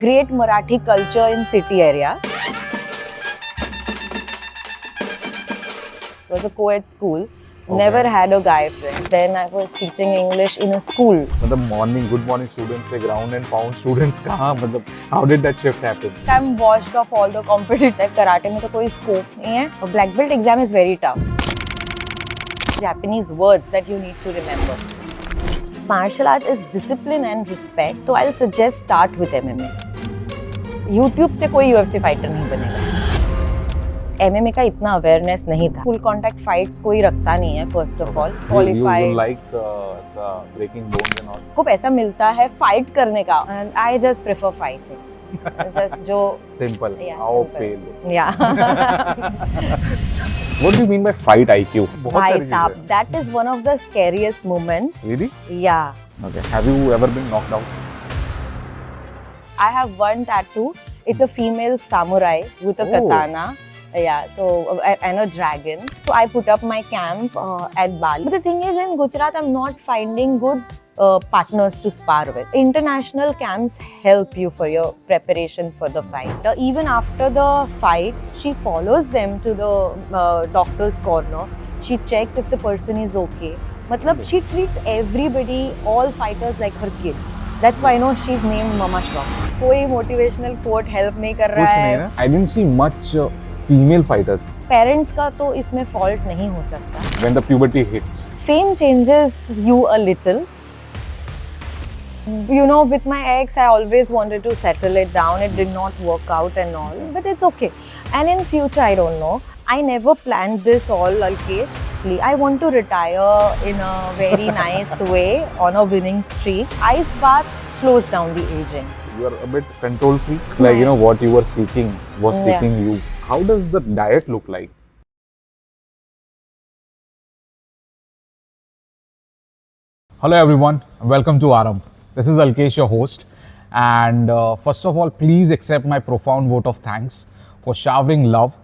Great Marathi culture in city area. It was a co-ed school. Never had a guy friend. Then I was teaching English in a school. मतलब good morning students से ground and pound students कहाँ मतलब how did that shift happen? I'm washed off all the competitive. Karate में तो कोई scope नहीं है. A black belt exam is very tough. Japanese words that you need to remember. Martial arts is discipline and respect. So I'll suggest start with MMA. YouTube से कोई UFC fighter नहीं बनेगा. MMA का इतना awareness नहीं था. Full contact fights कोई रखता नहीं है. First of all qualified. You like breaking bones and all. को पैसा मिलता है फाइट करने का. And I just prefer fighting. Just जो simple. Yeah, How simple. pale. Yeah. What do you mean by fight IQ? बहुत भाई सारी साहब, चीजें. that is one of the scariest moments. Really? Yeah. Okay. Have you ever been knocked out? I have one tattoo. It's a female samurai with a Oh. katana. Yeah, so and a dragon. So I put up my camp at Bali. But the thing is, in Gujarat, I'm not finding good partners to spar with. International camps help you for your preparation for the fight. Even after the fight, she follows them to the doctor's corner. She checks if the person is okay. Matlab, she treats everybody, all fighters like her kids. That's why I know she's named Mama Shroff. कोई motivational quote help नहीं कर रहा कुछ नहीं है. ना. I didn't see much female fighters Parents का तो इसमें fault नहीं हो सकता. when the puberty hits. Fame changes you a little. You know, with my ex, I always wanted to settle it down. It did not work out and all, but it's okay. And in future, I don't know. I never planned this all, Alkesh. I want to retire in a very nice way on a winning streak. Ice bath slows down the aging. You are a bit control freak. Like, you know, what you were seeking was Yeah. seeking you. How does the diet look like? Hello everyone, welcome to Aram. This is Alkesh, your host. And first of all, please accept my profound vote of thanks for showering love.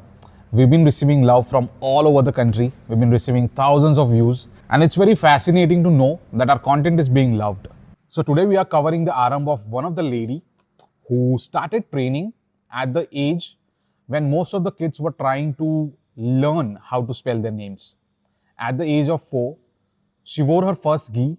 We've been receiving love from all over the country. We've been receiving thousands of views. And it's very fascinating to know that our content is being loved. So today we are covering the Aram of one of the lady who started training at the age when most of the kids were trying to learn how to spell their names. At the age of 4, she wore her first gi,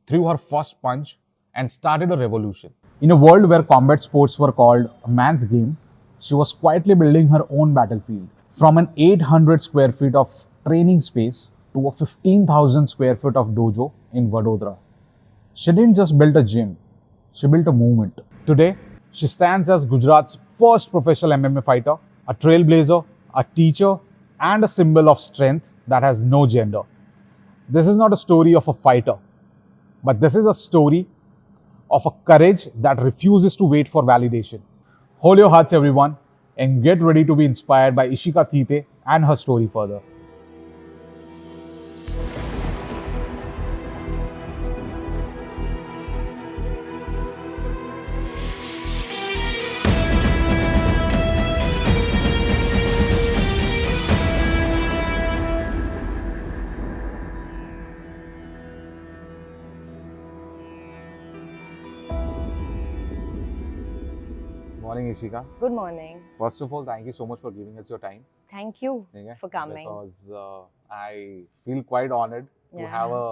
threw her first punch, and started a revolution. In a world where combat sports were called a man's game, she was quietly building her own battlefield. From an 800 square feet of training space to a 15,000 square feet of dojo in Vadodara. She didn't just build a gym, she built a movement. Today, she stands as Gujarat's first professional MMA fighter, a trailblazer, a teacher, and a symbol of strength that has no gender. This is not a story of a fighter, but this is a story of a courage that refuses to wait for validation. Hold your hearts, everyone, and get ready to be inspired by Ishika Thite and her story further. Morning, Ishika. Good morning. First of all, thank you so much for giving us your time. Thank you Okay? for coming. Because I feel quite honored to Yeah. have a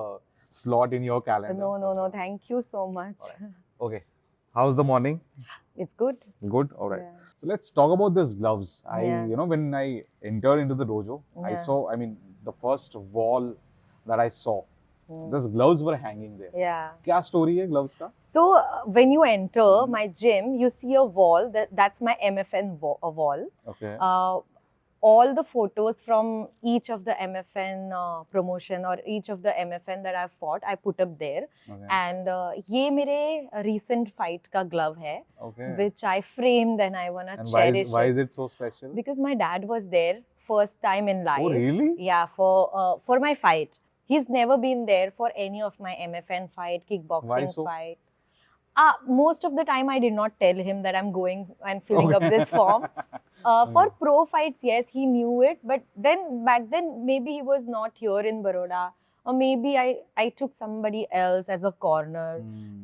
slot in your calendar. No. Thank you so much. Okay. How's the morning? It's good. Good? Alright. Yeah. So let's talk about these gloves. Yeah. When I entered into the dojo, I Yeah. saw, the first wall that I saw, these gloves were hanging there. Yeah. क्या story है gloves का? So when you enter my gym, you see a wall. That's my MFN wall. Okay. All the photos from each of the MFN promotion or each of the MFN that I've fought, I put up there. Okay. And ये मेरे recent fight का glove है, Okay. which I framed and I wanna And cherish why it. is it so special? Because my dad was there first time in life. Oh, really? Yeah, for my fight. He's never been there for any of my MFN fight, kickboxing Why so? fight. Most of the time I did not tell him that I'm going and filling up this form. For pro fights, yes, he knew it. But then back then, maybe he was not here in Baroda. Or maybe I took somebody else as a corner.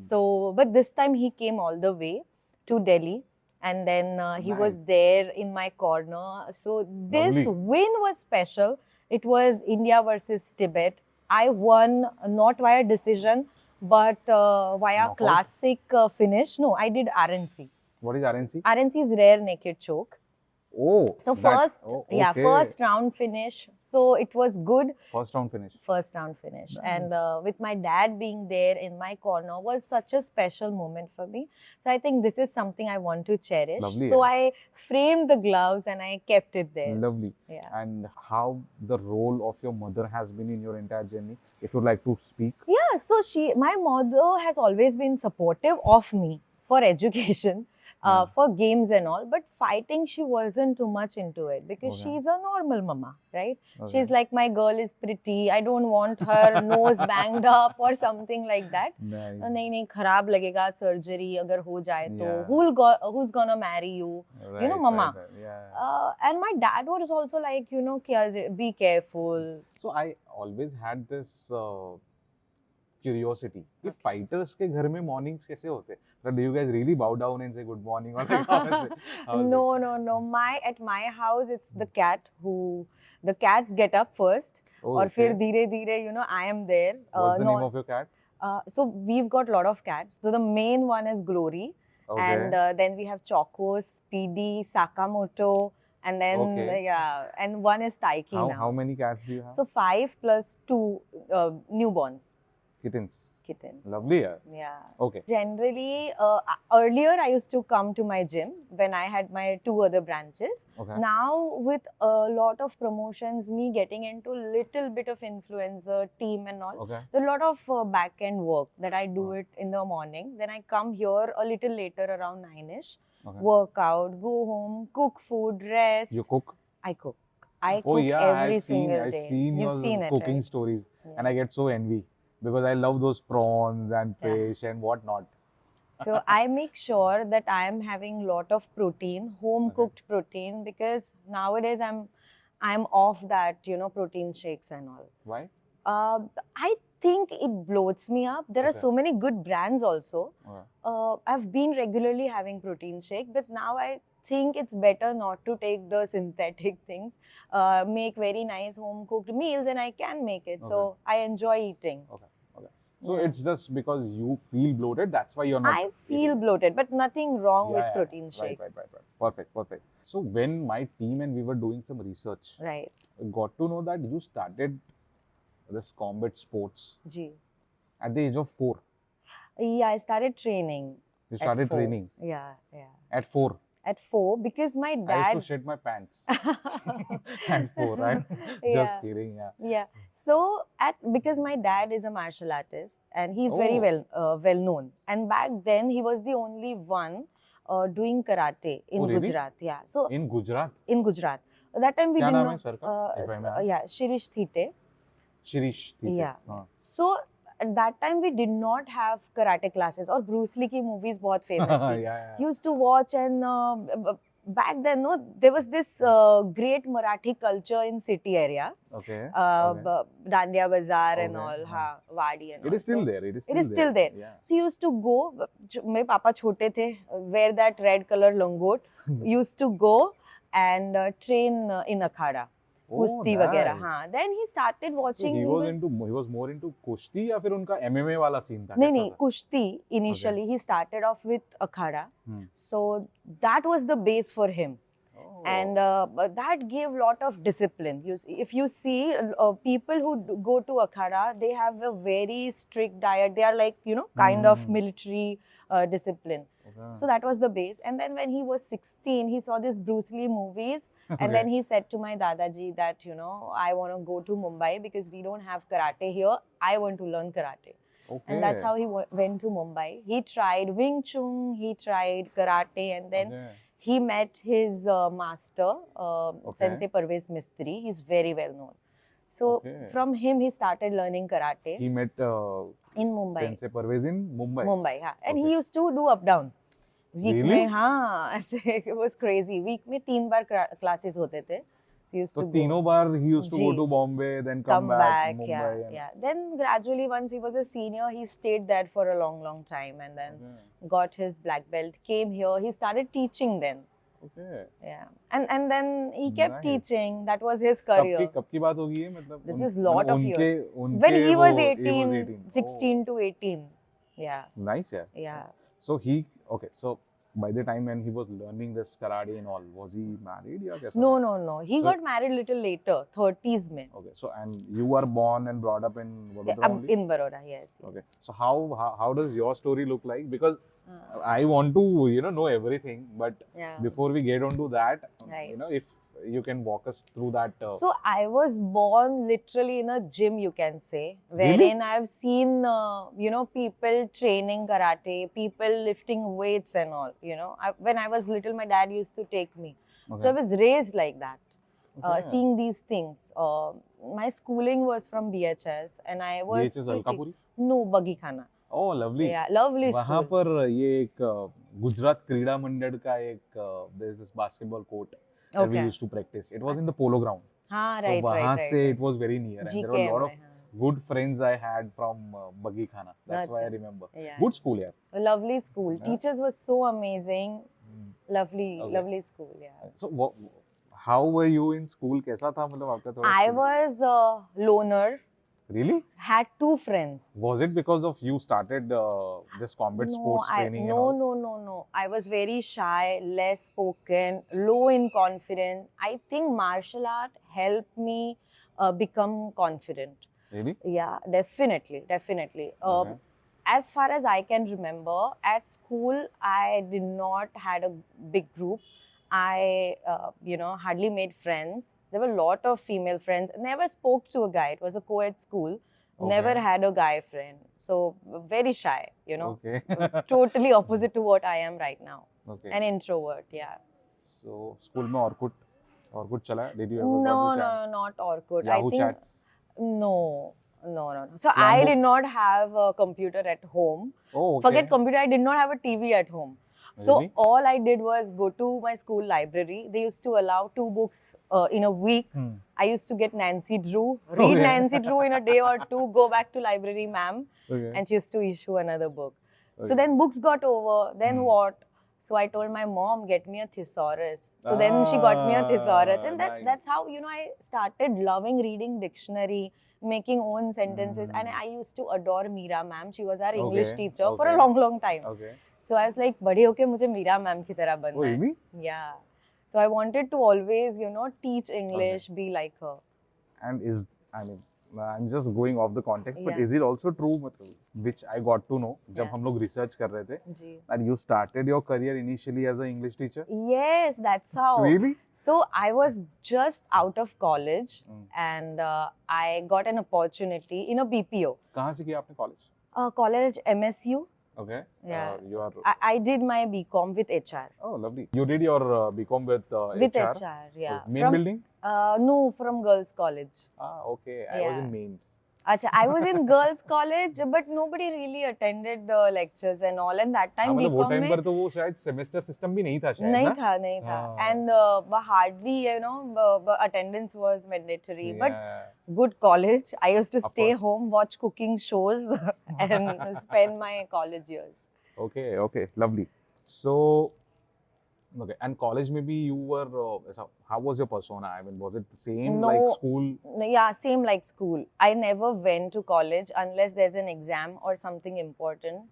So, but this time he came all the way. to Delhi. And then he was Nice. there in my corner. So this Lovely. win was special. It was India versus Tibet. I won not via decision, but via Knockout? classic finish. No, I did RNC. What is RNC? RNC is rare naked choke. Oh, So that- first, oh, yeah, okay. first round finish. So it was good. First round finish. First round finish. Nice. And with my dad being there in my corner was such a special moment for me. So I think this is something I want to cherish. Lovely, So yeah. I framed the gloves and I kept it there. Lovely. Yeah. And how the role of your mother has been in your entire journey, if you'd like to speak. Yeah, so my mother has always been supportive of me for education, for games and all. But fighting, she wasn't too much into it because Okay. she's a normal mama, right? Okay. She's like, my girl is pretty. I don't want her nose banged up or something like that. Nice. नहीं नहीं खराब लगेगा surgery अगर हो जाए तो Yeah. who's gonna marry you, you know, Right, mama. right, right. Yeah. And my dad was also like, you know, be careful. So I always had this curiosity कि fighters के घर में mornings कैसे होते? So do you guys really bow down and say good morning or like how is it? How is No, it? no. At my house, it's the the cats get up first. Oh, और फिर okay. धीरे धीरे, you know, I am there. What's the no- name of your cat? So we've got a lot of cats. So the main one is Glory. Okay. And then we have Choco, Speedy, Sakamoto. And then, Okay. yeah, and one is Taiki now. How many cats do you have? So 5 plus 2 newborns, Kittens. kittens. Lovely, yeah. Yeah. Okay. Generally, earlier I used to come to my gym when I had my 2 other branches. Okay. Now, with a lot of promotions, me getting into little bit of influencer team and all, Okay. there's a lot of back end work that I do it in the morning. Then I come here a little later around 9ish, Okay. work out, go home, cook food, rest. You cook? I cook. I Oh cook yeah, every I've seen single day. I've seen You've your seen it, cooking right? stories, and I get so envy because I love those prawns and Yeah. fish and whatnot. So I make sure that I am having lot of protein, home Okay. cooked protein, because nowadays I'm off that, you know, protein shakes and all. Why? I think it bloats me up. There are Okay. so many good brands also. Okay. I've been regularly having protein shake, but now I think it's better not to take the synthetic things. Make very nice home cooked meals, and I can make it. So I enjoy eating. Okay. Okay. So it's just because you feel bloated. That's why you're not. I feel eating. bloated, but nothing wrong Yeah, with yeah, protein yeah. shakes. Right. Perfect. Perfect. So when my team and we were doing some research, Right. I got to know that you started this combat sports Gee. at the age of 4. Yeah, I started training. You at started 4. training Yeah. at 4. At 4, because my I used dad. to shit my pants at 4, right? Yeah. Just kidding, yeah. Yeah. So because my dad is a martial artist and he's very Oh. well known. And back then he was the only one doing karate in Oh, really? Gujarat. Yeah. So In Gujarat, in Gujarat. That time we क्या did नाम not. है sir का? If I may ask. Yeah, Shirish Thite. Shirish Thite. Yeah. हाँ. So at that time we did not have karate classes, और Bruce Lee की movies बहुत famous yeah, थी. yeah. Used to watch, and back then, no, there was this great Marathi culture in city area, Okay. Dandiya Bazaar and Okay, all, हाँ. हाँ, Wadi and It all. is still So there. It is it is still there. Yeah. So used to go. मेरे पापा छोटे थे, wear that red color langot. Used to go and train in akhada. कुश्ती वगैरह. हाँ. Then he started So watching. he was more into कुश्ती या फिर उनका MMA वाला scene था? नहीं कैसा नहीं, था? कुश्ती initially he started off with akhada. Hmm. So that was the base for him. Oh. And but that gave lot of discipline. If you see people who go to akhada, they have a very strict diet. They are like, you know, kind of military discipline. Okay. So that was the base. And then when he was 16, he saw these Bruce Lee movies. Okay. And then he said to my Dadaji that, you know, I want to go to Mumbai because we don't have karate here. I want to learn karate. Okay. And that's how he went to Mumbai. He tried Wing Chun, he tried karate, and then Okay. he met his master, Okay. Sensei Parvez Mistry. He's very well known. So Okay. from him, he started learning karate. He met In Mumbai. Sensei Parvez in Mumbai. Mumbai, हाँ. And Okay. he used to do up down. Week Really? में, हाँ, ऐसे it was crazy. Week में 3 बार classes होते थे. used So to go. तीनों बार he used to go ji. to Bombay, then Come back, Mumbai. yeah, and- yeah. Then gradually, once he was a senior, he stayed there for a long, long time, and then Okay. got his black belt. Came here, he started teaching then. Okay. Yeah, and then he kept Nice. teaching. That was his career. कब की बात होगी ये मतलब This is lot of उनके years. उनके When he वो was he 18, was 18. 16 to 18. Yeah, Oh, nice, yeah. yeah. So he okay. So by the time when he was learning this karate and all, was he married या कैसा? No, no, no. He So- got married little later, 30s में. Okay. So and you were born and brought up in Vadodara only? In Baroda, yes. Okay. Yes. So how does your story look like? Because I want to know everything, but Yeah. before we get onto that, Right. if you can walk us through that. So I was born literally in a gym, you can say, Really? wherein I've seen, people training karate, people lifting weights and all. When I was little, my dad used to take me. So Okay. I was raised like that, Okay. seeing these things. My schooling was from BHS, and I was BHS Alkapuri? no Buggy Khana. Oh, lovely. Yeah, lovely वहाँ school. पर ये एक गुजरात क्रीड़ा मंडल का एक there's this basketball court where we Okay. used to practice. It was in the polo ground. हाँ, तो right, वहाँ right, से right. it was very near, and there were a lot of GKM, good friends I had from Buggy Khana. That's why I That's it. remember. Yeah. Good school, yeah. A lovely school. Yeah. Teachers were so amazing. Lovely, Okay. lovely school. Yeah. So how were you in school? कैसा था मतलब आपका थोड़ा? I school? was a loner. Really? Had 2 friends. Was it because of you started this combat sports training? and all? No. I was very shy, less spoken, low in confidence. I think martial art helped me become confident. Really? Yeah, definitely. Okay. As far as I can remember, at school I did not had a big group. I, hardly made friends. There were a lot of female friends. Never spoke to a guy. It was a co-ed school. Okay. Never had a guy friend. So very shy. Okay. Totally opposite to what I am right now. Okay. An introvert. Yeah. So school में Orkut चला? Did you ever No, got the chance? not Orkut. Yahoo I think chats? no. So Slam I did books? not have a computer at home. Oh, okay. Forget computer, I did not have a TV at home. So Really? all I did was go to my school library. They used to allow 2 books in a week. I used to get Nancy Drew, read Okay. Nancy Drew in a day or two, go back to library, ma'am, Okay. and she used to issue another book. Okay. So then books got over. Then what? So I told my mom, get me a thesaurus. So then she got me a thesaurus, and nice. that's how I started loving reading dictionary, making own sentences, and I used to adore Meera ma'am. She was our English Okay, teacher for a okay. long time. Okay. So I was like, बड़े होके मुझे Meera ma'am की तरह बनना Oh, है. really? Yeah. So I wanted to always, teach English, be like her. And I'm just going off the context, but Yeah. is it also true, मतलब, which I got to know जब Yeah. हम लोग research कर रहे थे, जी. that you started your career initially as an English teacher? Yes, that's how. Really? So I was just out of college, and I got an opportunity in a BPO. कहाँ से किया आपने college? College MSU. Okay. Yeah. You are. I did my BCom with HR. Oh, lovely. You did your BCom with With HR? HR, yeah. Main building? No, from girls' college. Ah, okay. I was Yeah. in mains. Acha, I was in girls' college, but nobody really attended the lectures and all. And that time हाँ, मतलब वो BCom time में पर तो वो शायद semester system भी नहीं था शायद नहीं ना? था. हाँ. And hardly, attendance was mandatory. But Yeah. good college. I used to Of stay course. home, watch cooking shows, and spend my college years. Okay, lovely. So, okay, and college maybe you were, how was your persona? I mean, was it the same No. like school? Yeah, same like school. I never went to college unless there's an exam or something important.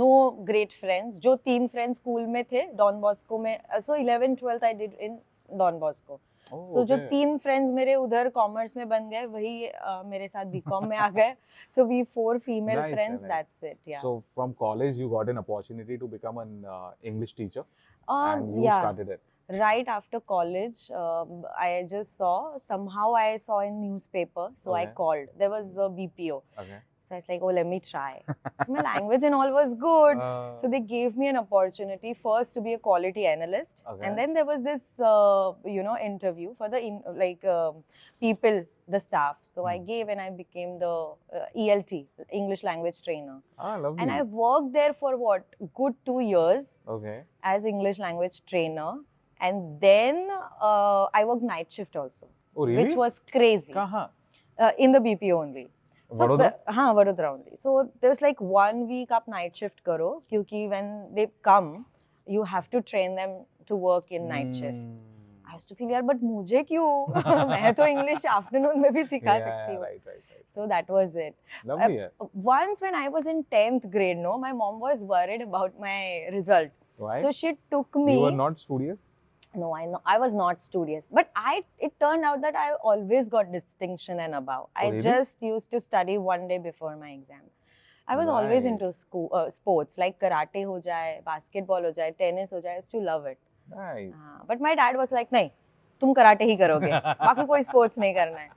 No great friends. जो 3 friends school में थे, Don Bosco में. So 11th, 12th I did in Don Bosco. Oh, So जो okay. 3 friends मेरे उधर commerce में बन गए, वही मेरे साथ बीकॉम में आ गए. So we 4 female Nice, friends. nice. That's it. Yeah. So from college you got an opportunity to become an English teacher and you yeah. started it. Right after college, I just somehow I saw in newspaper. So I Okay. called. There was a BPO. Okay. So I was like, oh, let me try. So my language and all was good. Uh, So they gave me an opportunity first to be a quality analyst, Okay. and then there was this, interview for the people, the staff. So I gave, and I became the ELT, English language trainer. lovely. And I worked there for good 2 years Okay. as English language trainer. And then I worked night shift also, Oh, really? which was crazy. कहाँ? In the BPO only. Vadodara? हाँ, Vadodara only. So there was like 1 week आप night shift करो, क्योंकि when they come, you have to train them to work in night shift. I used to feel यार, but मुझे क्यों? मैं तो English afternoon में भी सिखा सकती हूँ. Right. So that was it. Lovely. Once when I was in 10th grade, no, my mom was worried about my result. Why? So she took me. You were not studious? No, I know I was not studious, but it turned out that I always got distinction and above. I really? just used to study one day before my exam. I was always Nice. into sports, like karate हो जाए, basketball हो जाए, tennis हो जाए. I used to love it. Nice. But my dad was like, नहीं, तुम karate ही करोगे, बाकी कोई sports नहीं करना है.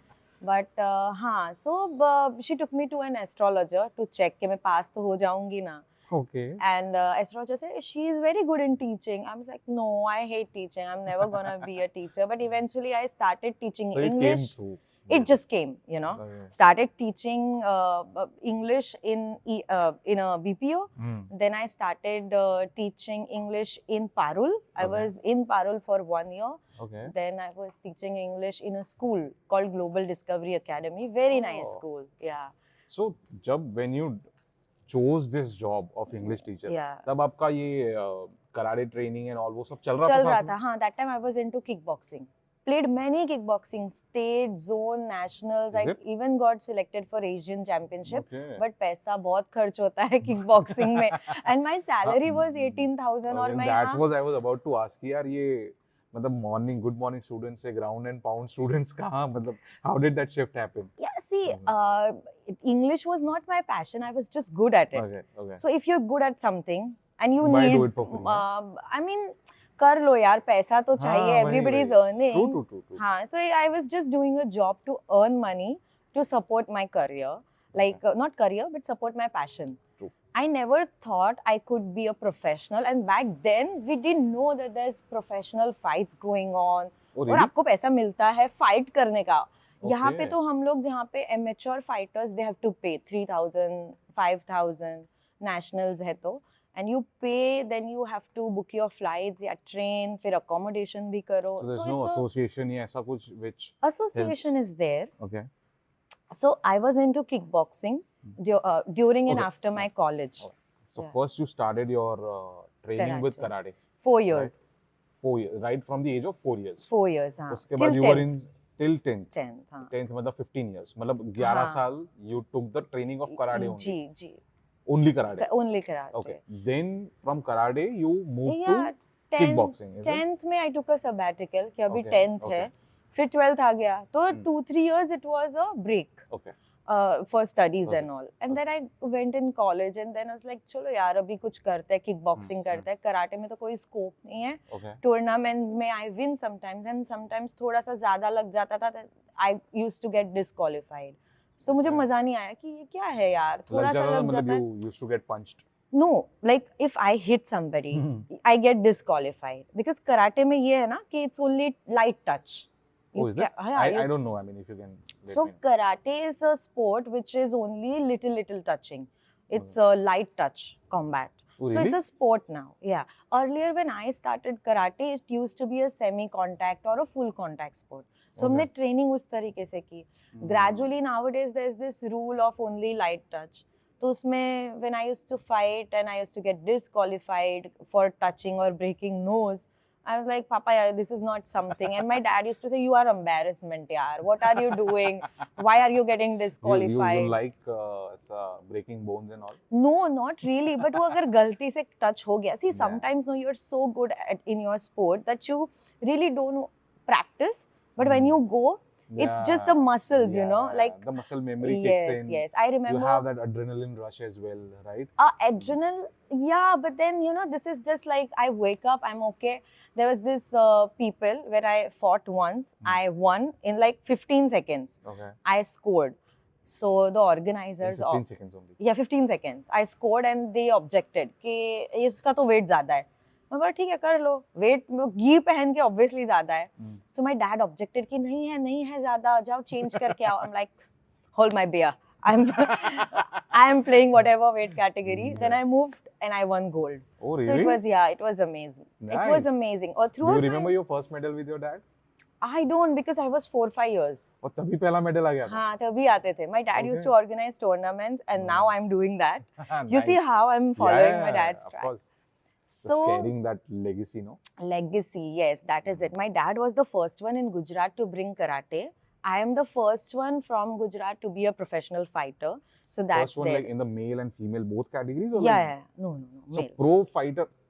But हाँ, so she took me to an astrologer to check कि मैं pass तो हो जाऊंगी ना. Okay. And astrologer said she is very good in teaching. I was like, no, I hate teaching. I'm never gonna be a teacher. But eventually, I started teaching So English. it came through. It just came, you know. Okay. Started teaching English in a BPO. Then I started teaching English in Parul. I Okay. was in Parul for 1 year. Okay. Then I was teaching English in a school called Global Discovery Academy. Very nice Oh. school. Yeah. So when you chose this job of English teacher, Yeah. तब आपका ये karate training and all वो सब चल रहा था चल रहा साथ था, हाँ. That time I was into kickboxing. Played many kickboxing, state, zone, nationals. Is I it? even got selected for Asian Championship. Okay. But पैसा बहुत खर्च होता है kickboxing में. And my salary was 18,000 और मैं that यहाँ. was I was about to ask कि यार ये मतलब good morning students से ground and pound students कहाँ मतलब how did that shift happen? Yeah, see, English was not my passion. I was just good at it. Okay. So if you're good at something and you Why need, do it for free, I mean, कर लो यार, पैसा तो चाहिए. हाँ, Everybody is वही. earning. True. हाँ, so I was just doing a job to earn money to support my career, like not career but support my passion. True. I never thought I could be a professional, and back then we didn't know that there's professional fights going on. Oh, और really? आपको पैसा मिलता है fight करने का. यहाँ पे Okay. तो हम लोग जहाँ पे amateur fighters they have to pay 3,000, 5,000 nationals है तो, and you pay, then you have to book your flights या train, फिर accommodation भी करो. So there's no it's a- association या ऐसा कुछ which association is there. okay. So I was into kickboxing during and Okay. after my college. So Yeah. first you started your training with Karate. karate. 4 years. 4 years, right from the age of 4 years. 4 years, हाँ. उसके Till बाद you were 10th. in till 10th. 10th, हाँ. 10th मतलब 15 years. मतलब 11 हाँ. साल you took the training of karate only. Ji. Only karate. Only karate. Okay. Then from karate you moved Yeah, to kickboxing. Is it? 10th में I took a sabbatical कि अभी Okay, 10th है. okay. फिर 12th आ गया. तो 2-3 years it was a break. Okay. For studies Okay. and all. And then I went in college and then I was like, चलो यार अभी कुछ करते हैं, kickboxing करते हैं. कराटे में तो कोई scope नहीं है. Okay. Tournaments में I win sometimes and sometimes थोड़ा सा ज़्यादा लग जाता था. I used to get disqualified. So मुझे Okay. मज़ा नहीं आया कि ये क्या है यार, थोड़ा सा लग मतलब जाता है. you used to get punched. No, like if I hit somebody, I get disqualified because karate में ये है ना कि it's only light touch. Oh, is it? Yeah, I don't know. I mean, if you can. Let So me know. karate is a sport which is only little touching. It's a light touch combat. Oh, So really? it's a sport now. Yeah. Earlier when I started karate, it used to be a semi-contact or a full contact sport. So हमने training उस तरीके से की. Gradually nowadays there's this rule of only light touch. तो उसमें when I used to fight and I used to get disqualified for touching or breaking nose, I was like, Papa, yeah, this is not something. And my dad used to say, you are embarrassment, yaar. What are you doing? Why are you getting disqualified? You like breaking bones and all? No, not really. But वो अगर गलती से touch हो गया. See, sometimes no, you're so good in your sport that you really don't practice. But when you go, it's just the muscles, you know, like the muscle memory kicks in. Yes. I remember. You have that adrenaline rush as well, right? Adrenal, yeah, but then this is just like I wake up, I'm okay. There was this people where I fought once, I won in like 15 seconds. Okay. I scored. So the organizers, 15 seconds only. Yeah, 15 seconds. I scored and they objected कि इसका तो weight ज़्यादा है. मैं बोला ठीक है कर लो. Weight घी पहन के obviously ज़्यादा है. So my dad objected कि नहीं है ज़्यादा. जाओ change करके आओ. I'm like, hold my beer. I'm playing whatever weight category. Then I moved and I won gold. Oh, So really? it was, yeah, it was amazing. It was Nice. amazing. Or Do throughout you remember my, your first medal with your dad? I don't, because I was 4-5 years. और तभी पहला medal आ गया था? हाँ, तभी आते थे. My dad used Okay. to organize tournaments, and now I'm doing that. You see Nice. how I'm Yeah, following yeah, my yeah, dad's of track. course. Just So carrying that legacy, no? legacy, yes, that is it. My dad was the first one in Gujarat to bring karate. I am the first one from Gujarat to be a professional fighter. So that's First one, there. like in the male and female both categories, or Yeah, like, yeah, no, so male.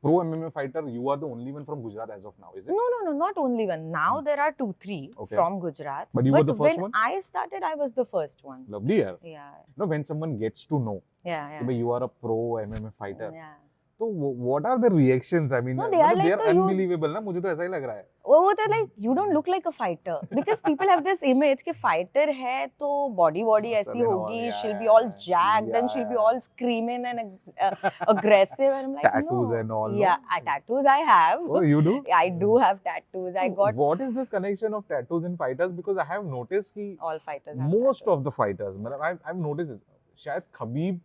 pro MMA fighter, you are the only one from Gujarat as of now, is it? No, not only one. Now there are 2-3 Okay. from Gujarat. But you were the first when one? I started, I was the first one. Lovely, yaar. Yeah, No, when someone gets to know yeah, कि yeah. भाई you are a pro MMA fighter, Yeah. तो what are the reactions? I mean, No, they are like they are the you- unbelievable ना, मुझे तो ऐसा ही लग रहा है. वो तो like you don't look like a fighter because people have this image कि fighter है तो body ऐसी Muscle and all, होगी, yeah, she'll be yeah, all jacked, then she'll be yeah. all screaming and aggressive, and I'm like, Tattoos no. and all, no? Yeah, tattoos I have. Oh, you do? I do have tattoos. I So got what is this connection of tattoos in fighters? Because I have noticed कि all fighters. Have most tattoos. of the fighters, मतलब I've noticed it. शायद Khabib,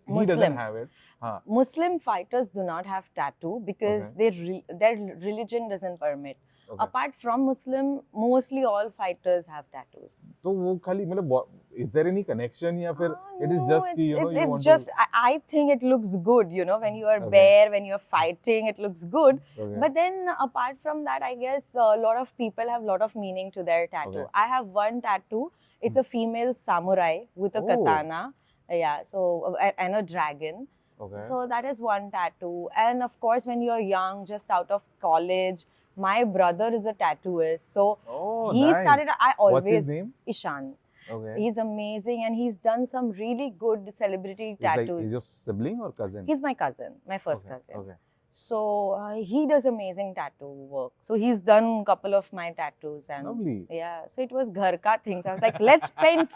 he Muslim. doesn't have it. हाँ. Muslim fighters do not have tattoo because their religion doesn't permit. Okay. Apart from Muslim, mostly all fighters have tattoos. तो वो खाली मतलब is there any connection या फिर it is No, just कि you know you it's want just to I think it looks good, you know, when you are Okay. bare, when you're fighting, it looks good. Okay. But then apart from that, I guess a lot of people have a lot of meaning to their tattoo. Okay. I have one tattoo. It's a female samurai with a Oh. katana. Yeah, so and a dragon. Okay. So that is one tattoo. And of course, when you're young, just out of college, my brother is a tattooist. So Oh, he nice. started, I always, What's his name? Ishan. Okay. He's amazing and he's done some really good celebrity tattoos. He's your sibling or cousin? He's my cousin, my first Okay, cousin. Okay. So he does amazing tattoo work. So he's done a couple of my tattoos and Lovely. yeah. So it was ghar ka things. I was like, let's paint,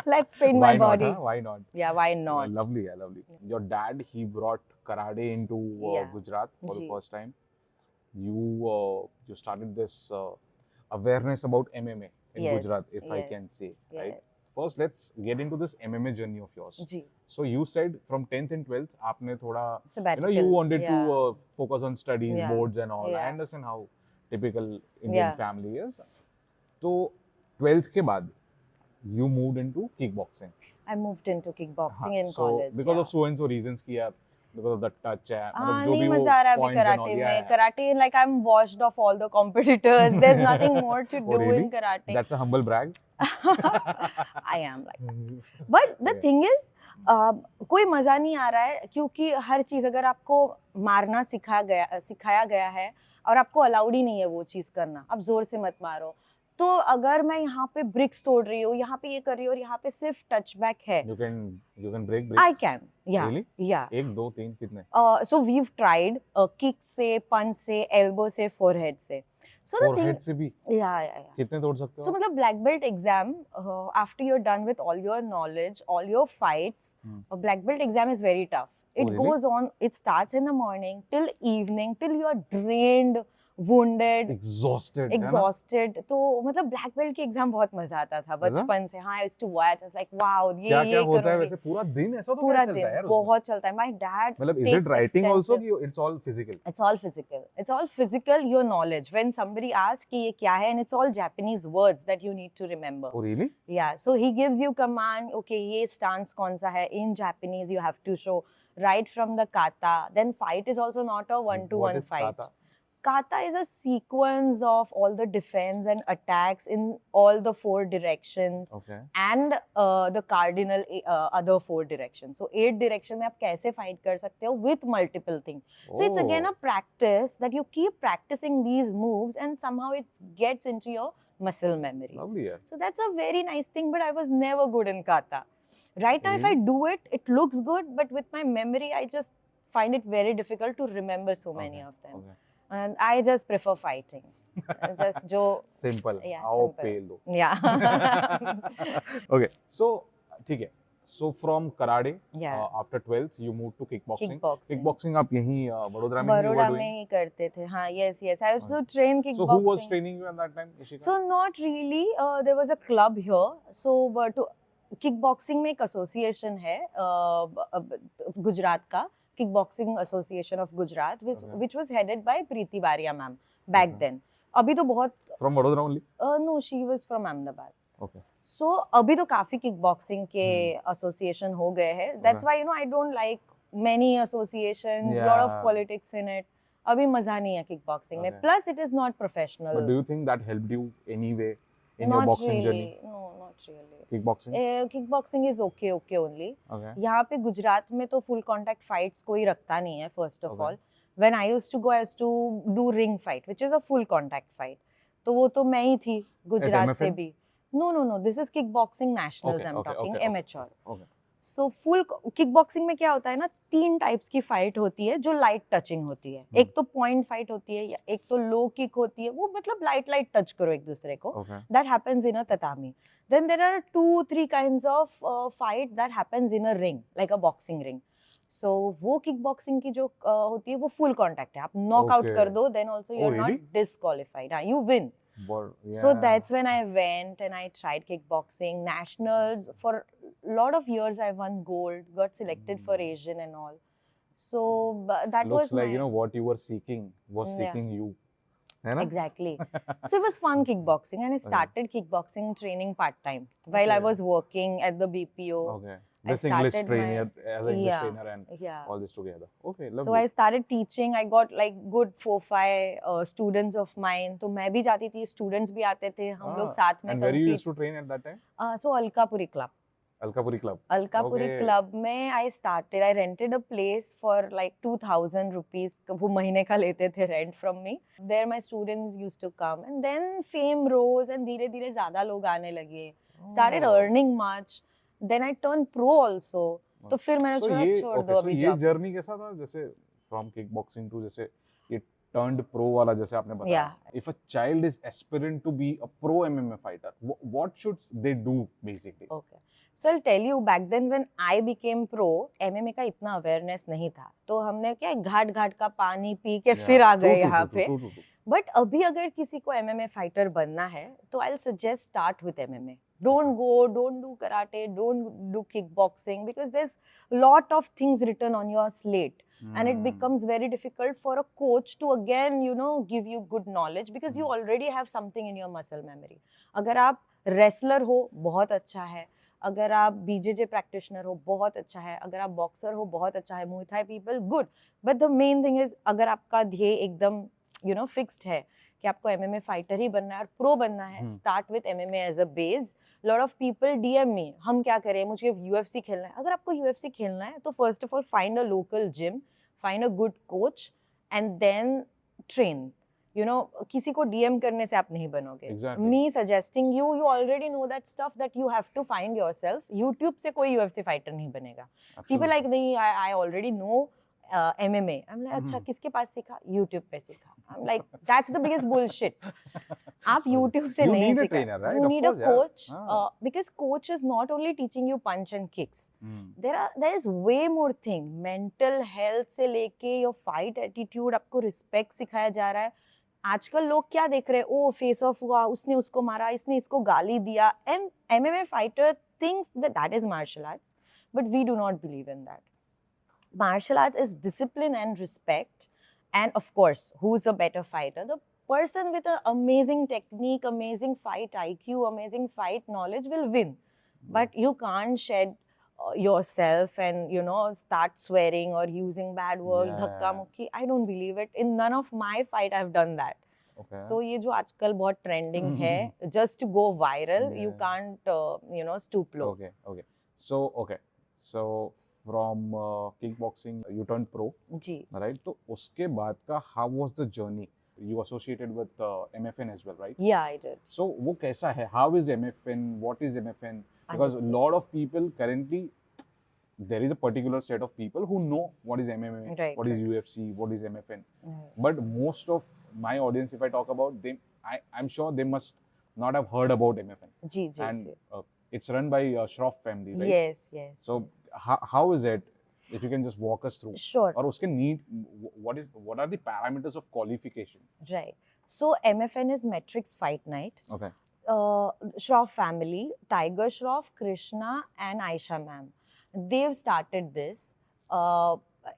let's paint Why my not? body. Huh? Why not? Yeah, why not? Lovely, yeah, lovely. Your dad, he brought karate into Yeah. Gujarat for the Ji. first time. You started this awareness about MMA in Yes, Gujarat, if I yes, can say, right? Yes. First, let's get into this MMA journey of yours. Ji. So you said from 10th and 12th, आपने थोड़ा, Sabbatical. you wanted yeah. to focus on studies, Yeah. boards and all. I Yeah. understand how typical Indian Yeah. family is. So 12th के बाद, you moved into kickboxing. I moved into kickboxing in so college. because yeah. of so and so reasons कि यार because of the touch है मतलब हाँ जो भी नहीं वो मजा आ रहा है अभी points and all, karate yeah, में yeah. Karate like I'm washed off all the competitors. There's nothing more to Oh, do really? in karate. That's a humble brag. I am like that. But the Yeah. thing is, कोई मजा नहीं आ रहा है क्योंकि हर चीज अगर आपको मारना सिखाया गया है और आपको अलाउड ही नहीं है वो चीज करना, आप जोर से मत मारो. तो अगर मैं यहाँ पे ब्रिक्स तोड़ रही हूँ, यहाँ पे ये कर रही हूँ और यहाँ पे सिर्फ टच बैक है, You can break bricks. I can. Yeah. Really? Yeah. 1 2 3 कितने? So we've tried kick से, punch से, elbow से, forehead से. So the Forehead thing, से भी yeah. कितने तोड़ सकते So हो? मतलब black belt exam, after you're done with all your knowledge, all your fights, a black belt exam is very tough. It really? goes on, it starts in the morning till evening, till you're drained, wounded, Exhausted. है ना? exhausted. तो मतलब black belt की exam बहुत मजा आता था बचपन से. हाँ, I used to watch. I was like, wow, क्या ये होता है करूँगी. वैसे पूरा दिन ऐसा तो पूरा क्या चलता है दिन यार उसमें? बहुत चलता है. My dad मतलब is takes it writing also extensive- कि it's all physical? It's all physical. It's all physical, your knowledge. When somebody asks कि ये क्या है, and it's all Japanese words that you need to remember. Oh really? Yeah, so he gives you command, okay, ये stance कौन सा है? In Japanese, you have to show right from the kata. Then fight is also not a What one-to-one is fight. kata? Kata is a sequence of all the defense and attacks in all the 4 directions. Okay. And the cardinal other 4 directions. So 8 direction में आप कैसे fight कर सकते हो with multiple things. So it's again a practice that you keep practicing these moves and somehow it gets into your muscle memory. Lovely यार. So that's a very nice thing, but I was never good in kata. Right now, if I do it, it looks good, but with my memory, I just find it very difficult to remember so many of them. Okay. And I just prefer fighting. Just जो Simple. Yeah, आओ simple. पेल दो. yeah. Okay. So ठीक है. So from karate, Yeah. after 12th, you moved to kickboxing. Kickboxing. Kickboxing आप यहीं बड़ोदरा में ही Baroda were में doing? ही करते थे. हाँ, yes. I used to train So kickboxing. who was training you at that time, Ishika? So not really. There was a club here. So to kickboxing में एक association है गुजरात का. Kickboxing Association of Gujarat, Okay. which was headed by Preeti Baria ma'am back Okay. then. अभी तो बहुत From Vadodara only? no, she was from Ahmedabad. Okay. So अभी तो काफी kickboxing के association हो गए हैं. That's Okay. why I don't like many associations, lot of Yeah. politics in it. अभी मजा नहीं है kickboxing में. Okay. Plus it is not professional. But do you think that helped you anyway in your Not boxing really. journey? No, not really. Kickboxing? Kickboxing is okay only. Okay. यहाँ पे गुजरात में तो full contact fights कोई रखता नहीं है first of Okay. all. When I used to go, I used to do ring fight, which is a full contact fight. तो वो तो मैं ही थी गुजरात से MFN? भी. No. This is kickboxing nationals. Okay, I'm okay, talking okay, amateur. Okay. So full kickboxing में क्या होता है ना, 3 टाइप्स की फाइट होती है जो लाइट टचिंग होती है. एक तो पॉइंट फाइट होती है, या एक तो लो किक होती है. वो मतलब लाइट टच करो एक दूसरे को. Okay. That happens in a tatami. Then there are 2-3 kinds of fight that happens in a ring, like a boxing ring. So वो किकबॉक्सिंग की जो होती है वो फुल कांटेक्ट है. आप नॉक आउट Okay. कर दो, then also you are really? Not disqualified. You win. But, yeah. So that's when I went and I tried kickboxing nationals. For a lot of years I won gold, got selected for Asian and all. So that Looks was like my, what you were seeking was Yeah. seeking you. है ना? exactly. So it was fun kickboxing, and I started kickboxing training part time while I Okay. was working at the BPO. Okay. I This English started trainer as an English Yeah. trainer and Yeah. all this together. Okay, lovely. So I started teaching. I got like good 4-5 students of mine. तो मैं भी जाती थी, students भी आते थे, हम लोग साथ में And where you used compete. to train at that time? So Alkapuri Club. Alkapuri Club. Alkapuri Okay. Club में I started. I rented a place for like 2,000 rupees. वो महीने का लेते थे rent from me. There my students used to come, and then fame rose and धीरे धीरे ज़्यादा लोग आने लगे. Started Oh. earning much. Then I turned pro also. तो फिर मैंने So छोड़ा, ये छोड़ okay, दो so अभी ये job. जर्नी कैसा था, जैसे from kickboxing to जैसे ये turned pro वाला जैसे आपने बताया. Yeah. If a child is aspirant to be a pro MMA fighter, what should they do basically? Okay. So I'll tell you, back then when I became pro, MMA का इतना awareness नहीं था. तो हमने क्या घाट घाट का पानी पी के फिर आ गए यहाँ पे. True. बट अभी अगर किसी को MMA फाइटर बनना है तो I suggest start with MMA. Don't do karate, don't do kickboxing, because there's lot of things written on your slate, and it becomes very difficult for a coach to again give you good knowledge, because you already have something in your muscle memory. अगर आप wrestler हो बहुत अच्छा है, अगर आप BJJ practitioner हो बहुत अच्छा है, अगर आप बॉक्सर हो बहुत अच्छा है, मुay thai people good. But the main thing is, अगर आपका ध्येय एकदम फिक्स्ड है कि आपको MMA फाइटर ही बनना है और प्रो बनना है, start with MMA as a base. Lot of people DM me, हम क्या करें, मुझे UFC खेलना है. अगर आपको UFC खेलना है तो first of all find a local gym, find a good coach and then train. किसी को DM करने से आप नहीं बनोगे. Exactly. Me suggesting you already know that stuff that you have to find yourself. YouTube से कोई UFC फाइटर नहीं बनेगा. पीपल लाइक नहीं, I already know MMA. I'm like, अच्छा किसके पास सीखा? YouTube पे सीखा. I'm like, that's the biggest bullshit. आप YouTube से You नहीं need a सीखा. trainer, right? You Of need a course, yeah. coach, because coach is not only teaching you punch and kicks. There is way more thing. Mental health से लेके your fight attitude, आपको respect सिखाया जा रहा है. आजकल लोग क्या देख रहे हैं, ओ फेस ऑफ हुआ, उसने उसको मारा, इसने इसको गाली दिया. And MMA fighter thinks that is martial arts, but we do not believe in that. Martial arts is discipline and respect, and of course, who's a better fighter? The person with an amazing technique, amazing fight IQ, amazing fight knowledge will win. But you can't shed yourself and start swearing or using bad words, Yeah. धक्का मुक्की. I don't believe it. In none of my fight I've done that. Okay. So ये जो आजकल बहुत trending है, just to go viral, you Yeah. can't stoop low. Okay. So from kickboxing you turned pro, ji. right? तो उसके बाद का how was the journey? You associated with MFN as well, right? Yeah, I did. So वो कैसा है? How is MFN? What is MFN? Because a Understood. lot of people currently, there is a particular set of people who know what is MMA, Right, what is right. UFC, what is MFN. Right. But most of my audience, if I talk about them, I'm sure they must not have heard about MFN. Ji. And it's run by Shroff family, right? Yes. So how is it? If you can just walk us through. Sure. और उसके what are the parameters of qualification? Right. So MFN is Matrix Fight Night. Okay. Shroff family, Tiger Shroff, Krishna and Aisha ma'am, they've started this.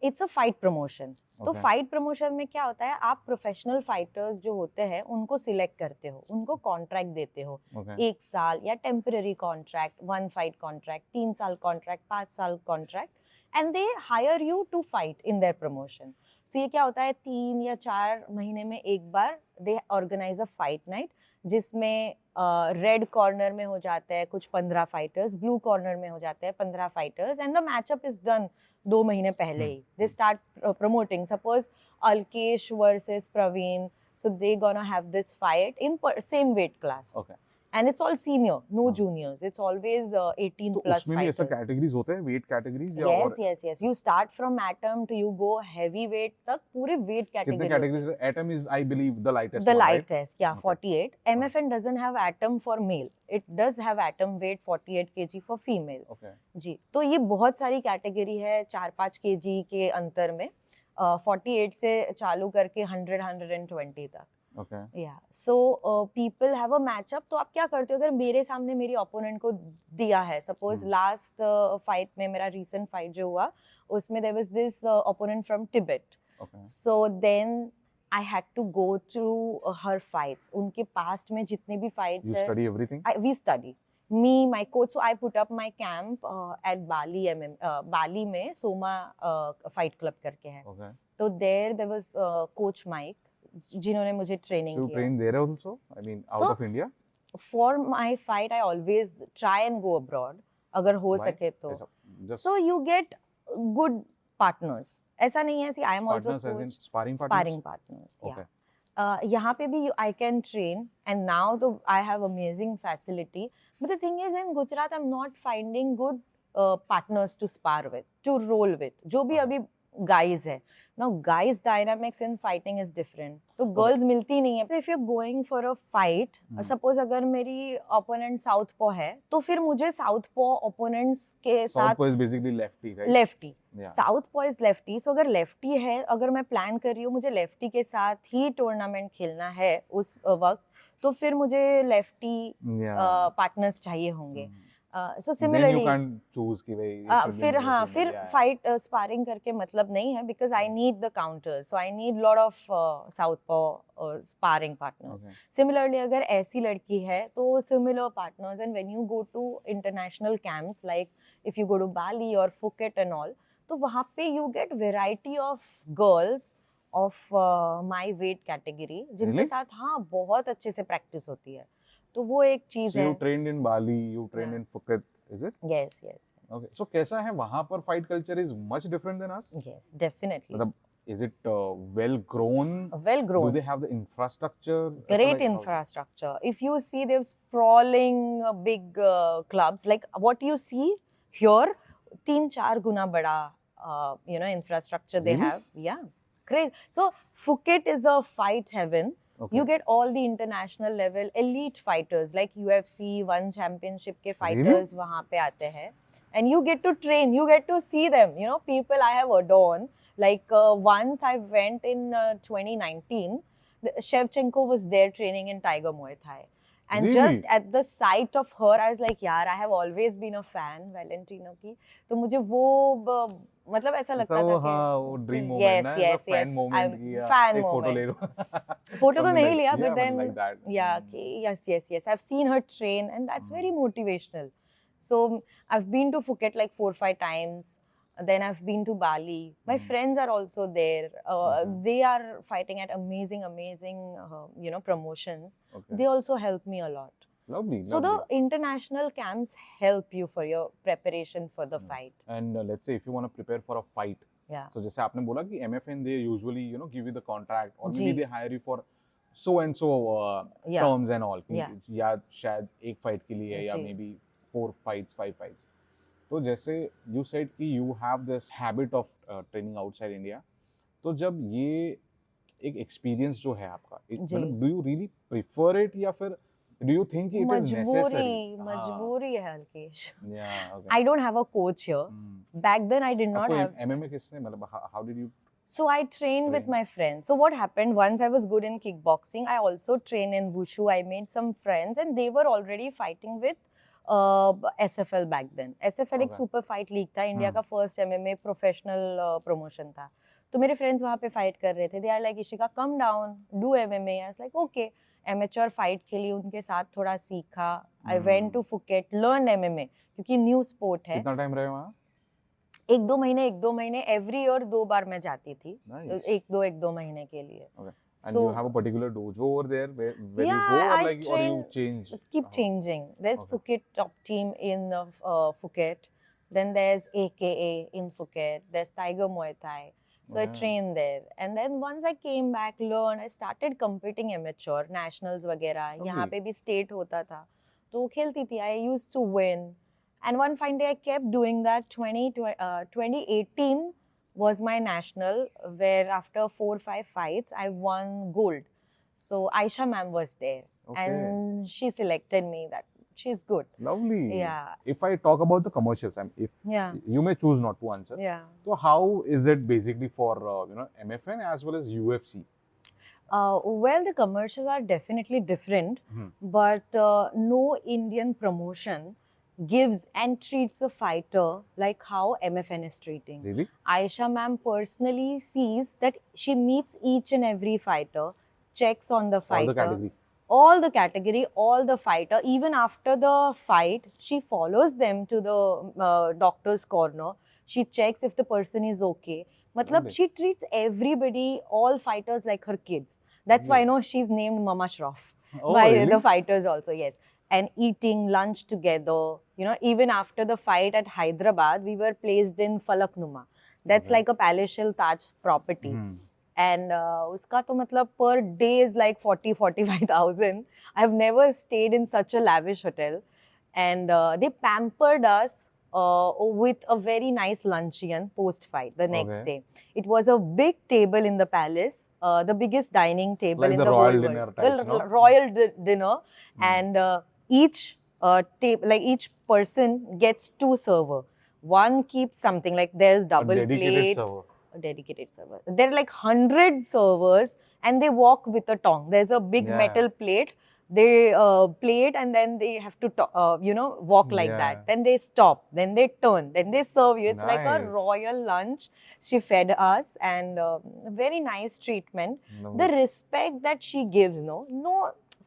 It's a fight promotion. तो Okay. Fight promotion में क्या होता है, आप professional fighters जो होते हैं उनको सिलेक्ट करते हो, उनको कॉन्ट्रैक्ट देते हो. Okay. 1 साल या टेम्पररी कॉन्ट्रैक्ट, 1 फाइट कॉन्ट्रैक्ट, 3 साल कॉन्ट्रैक्ट, 5 साल contract, and they hire you to fight in their promotion. So ये क्या होता है, 3 या 4 महीने में एक बार they organise a fight night, जिसमें रेड कॉर्नर में हो जाते हैं कुछ 15 फाइटर्स, ब्लू कॉर्नर में हो जाते हैं 15 fighters, and the matchup is done 2 महीने पहले ही. They start promoting, suppose Alkesh versus Praveen, so they gonna have this fight in same weight class. Okay. And it's all senior, no juniors. It's always 18 तो plus उसमें भी ऐसा fighters. Categories होते हैं, weight categories या Yes, और yes, yes. You start from atom to you go heavyweight तक पूरे weight कितने category. Categories? Atom is I believe the lightest The one, right? lightest, yeah, 48. MFN doesn't have atom for male. It does have atom weight 48 kg for female. Okay. जी, तो ये बहुत सारी category है 4-5 kg के अंतर में. 48 से चालू करके 100-120 तक. Okay. या so people have a matchup. तो आप क्या करते हो, अगर मेरे सामने मेरी ओपोनेंट को दिया है, सपोज लास्ट फाइट में, मेरा रीसेंट फाइट जो हुआ उसमें there was this opponent from Tibet. Okay. So then I had to go through her fights. उनके पास्ट में जितने भी फाइट्स You है, study everything? we study. Me, my coach, so I put up my camp at Bali Bali में Soma fight club करके है. Okay. तो there was coach Mike, जिन्होंने मुझे ट्रेनिंग So you किया. train there also? I mean, out So- of India? For my fight, I always try and go abroad, अगर हो Why? सके तो. ऐसा, just So you get good partners. ऐसा नहीं है, see, I am also partners as in coach. sparring partners? Sparring partners, yeah. Okay. यहाँ पे भी I can train, and now तो I have amazing facility. But the thing is, in Gujarat, I'm not finding good partners to spar with, to roll with. जो भी अभी guys है. Now guys dynamics in fighting is different. तो girls मिलती नहीं है. If you're going for a fight, suppose अगर मेरी opponent southpaw है, तो फिर मुझे southpaw opponents के साथ Southpaw is basically lefty, right? Lefty. Yeah. South is lefty. So अगर लेफ्टी है, अगर मैं प्लान कर रही हूँ मुझे लेफ्टी के साथ ही टूर्नामेंट खेलना है उस वक्त, तो फिर मुझे लेफ्टी Yeah. पार्टनर्स चाहिए होंगे. सो Then you similarly can't choose कि भाई it should be फिर male or हाँ, female. फिर Yeah. फाइट स्पारिंग करके मतलब नहीं है, because I need the counter. So I need lot of south sparring partners. Okay. Similarly अगर ऐसी लड़की है तो similar partners. And when you go to international camps, like if you go to Bali और फुकेट एंड ऑल, तो वहाँ पे you get variety of girls of my weight category, जिनके Really? साथ हाँ बहुत अच्छे से प्रैक्टिस होती है. तो वो एक चीज So है. you trained in Bali, you trained Yeah. in Phuket, is it? Yes, yes, Okay. So कैसा है वहाँ पर? Fight culture is much different than us? yes, definitely. मतलब is it well grown? Well grown. Do they have the infrastructure? ऐसा Great like how- infrastructure. If you see, they're sprawling big clubs. Like what you see here, 3-4 गुना बड़ा infrastructure they Really? have. Yeah, great. So Phuket is a fight heaven. Okay. You get all the international level elite fighters, like UFC One Championship के fighters वहाँ पे आते हैं, and you get to train. You get to see them. People I have adorned. Like once I went in 2019, Shevchenko was there training in Tiger Muay Thai. And Really? just at the sight of her, I was like, यार, I have always been a fan Valentino की. तो मुझे वो मतलब ऐसा लगता ऐसा था वो कि हाँ वो ड्रीम मोमेंट yes, ना, yes, fan yes. Moment I'm की या fan एक फोटो ले moment. लो. फोटो तो Something नहीं like- लिया, yeah, but then like that. yeah, yes, I've seen her train, and that's very motivational. So I've been to Phuket like 4-5 times. Then I've been to Bali. My friends are also there. They are fighting at amazing promotions. Okay. They also help me a lot. Lovely. So lovely. the international camps help you for your preparation for the fight. And let's say if you want to prepare for a fight, Yeah. so जैसे आपने बोला कि MFN they usually give you the contract or maybe ji. they hire you for so and so Yeah. terms and all. कि Yeah. या शायद एक fight के लिए या जी. maybe 4 fights, 5 fights. तो जैसे you said कि you have this habit of training outside India. तो जब ये एक experience जो है आपका, जी. मतलब do you really prefer it या फिर do you think it is necessary? मजबूरी है हल्केश. Yeah, okay. I don't have a coach here. Back then I did not आपको have. MMA किसने मतलब how did you So I trained with Train. my friends. So what happened, once I was good in kickboxing, I also trained in wushu. I made some friends and they were already fighting with SFL back then. SFL एक Okay. Super fight league था, India Hmm. का first MMA professional promotion था. तो मेरे friends वहाँ पे fight कर रहे थे. They are like Ishika come down do MMA. I was like okay. Amateur fight खेली उनके साथ, थोड़ा सीखा. I went to Phuket learn MMA क्योंकि न्यू स्पोर्ट है. कितना टाइम रहे वहाँ? एक दो महीने एवरी ईयर 2 बार मैं जाती थी. Nice. एक दो महीने के लिए. Okay. And So- you have a particular dojo over there where you Yeah, go, or I like, or you train- change? Keep changing. There's Okay. Phuket top team in Phuket. Then there's AKA in Phuket. There's Tiger Muay Thai. So I Yeah. trained there. And then once I came back, learned, I started competing amateur, nationals वगैरह. यहाँ Lovely. पे भी state होता था. तो खेलती थी. I used to win. And one fine day I kept doing that. 2018 was my national, where after 4-5 fights, I won gold. So Aisha ma'am was there, Okay. and she selected me. That she's good. Lovely. Yeah. If I talk about the commercials, if Yeah. you may choose not to answer. Yeah. So how is it basically for MFN as well as UFC? Well, the commercials are definitely different, but no Indian promotion gives and treats a fighter like how MFN is treating. Really? Aisha ma'am personally sees that she meets each and every fighter, checks on the fighter. All the category. All the category, all the fighter. Even after the fight, she follows them to the doctor's corner. She checks if the person is okay. Matlab, Lovely. she treats everybody, all fighters like her kids. That's why I know she's named Mama Shroff Oh, by really? the fighters also, yes. And eating lunch together. Even after the fight at Hyderabad, we were placed in Falaknuma. That's like a palatial Taj property. And uska to matlab per day is like 40-45,000. I've never stayed in such a lavish hotel. And they pampered us with a very nice luncheon post-fight the next Okay. day. It was a big table in the palace, the biggest dining table Like in the the royal whole dinner world. types, The no? royal dinner. And each each person gets 2 server. One keeps something like there's double A dedicated plate. server. A dedicated server. There are like 100 servers and they walk with a tong. There's a big Yeah. metal plate. They plate and then they have to walk like Yeah. that. Then they stop. Then they turn. Then they serve you. It's like a Nice. royal lunch. She fed us and very nice treatment. Lovely. The respect that she gives, no.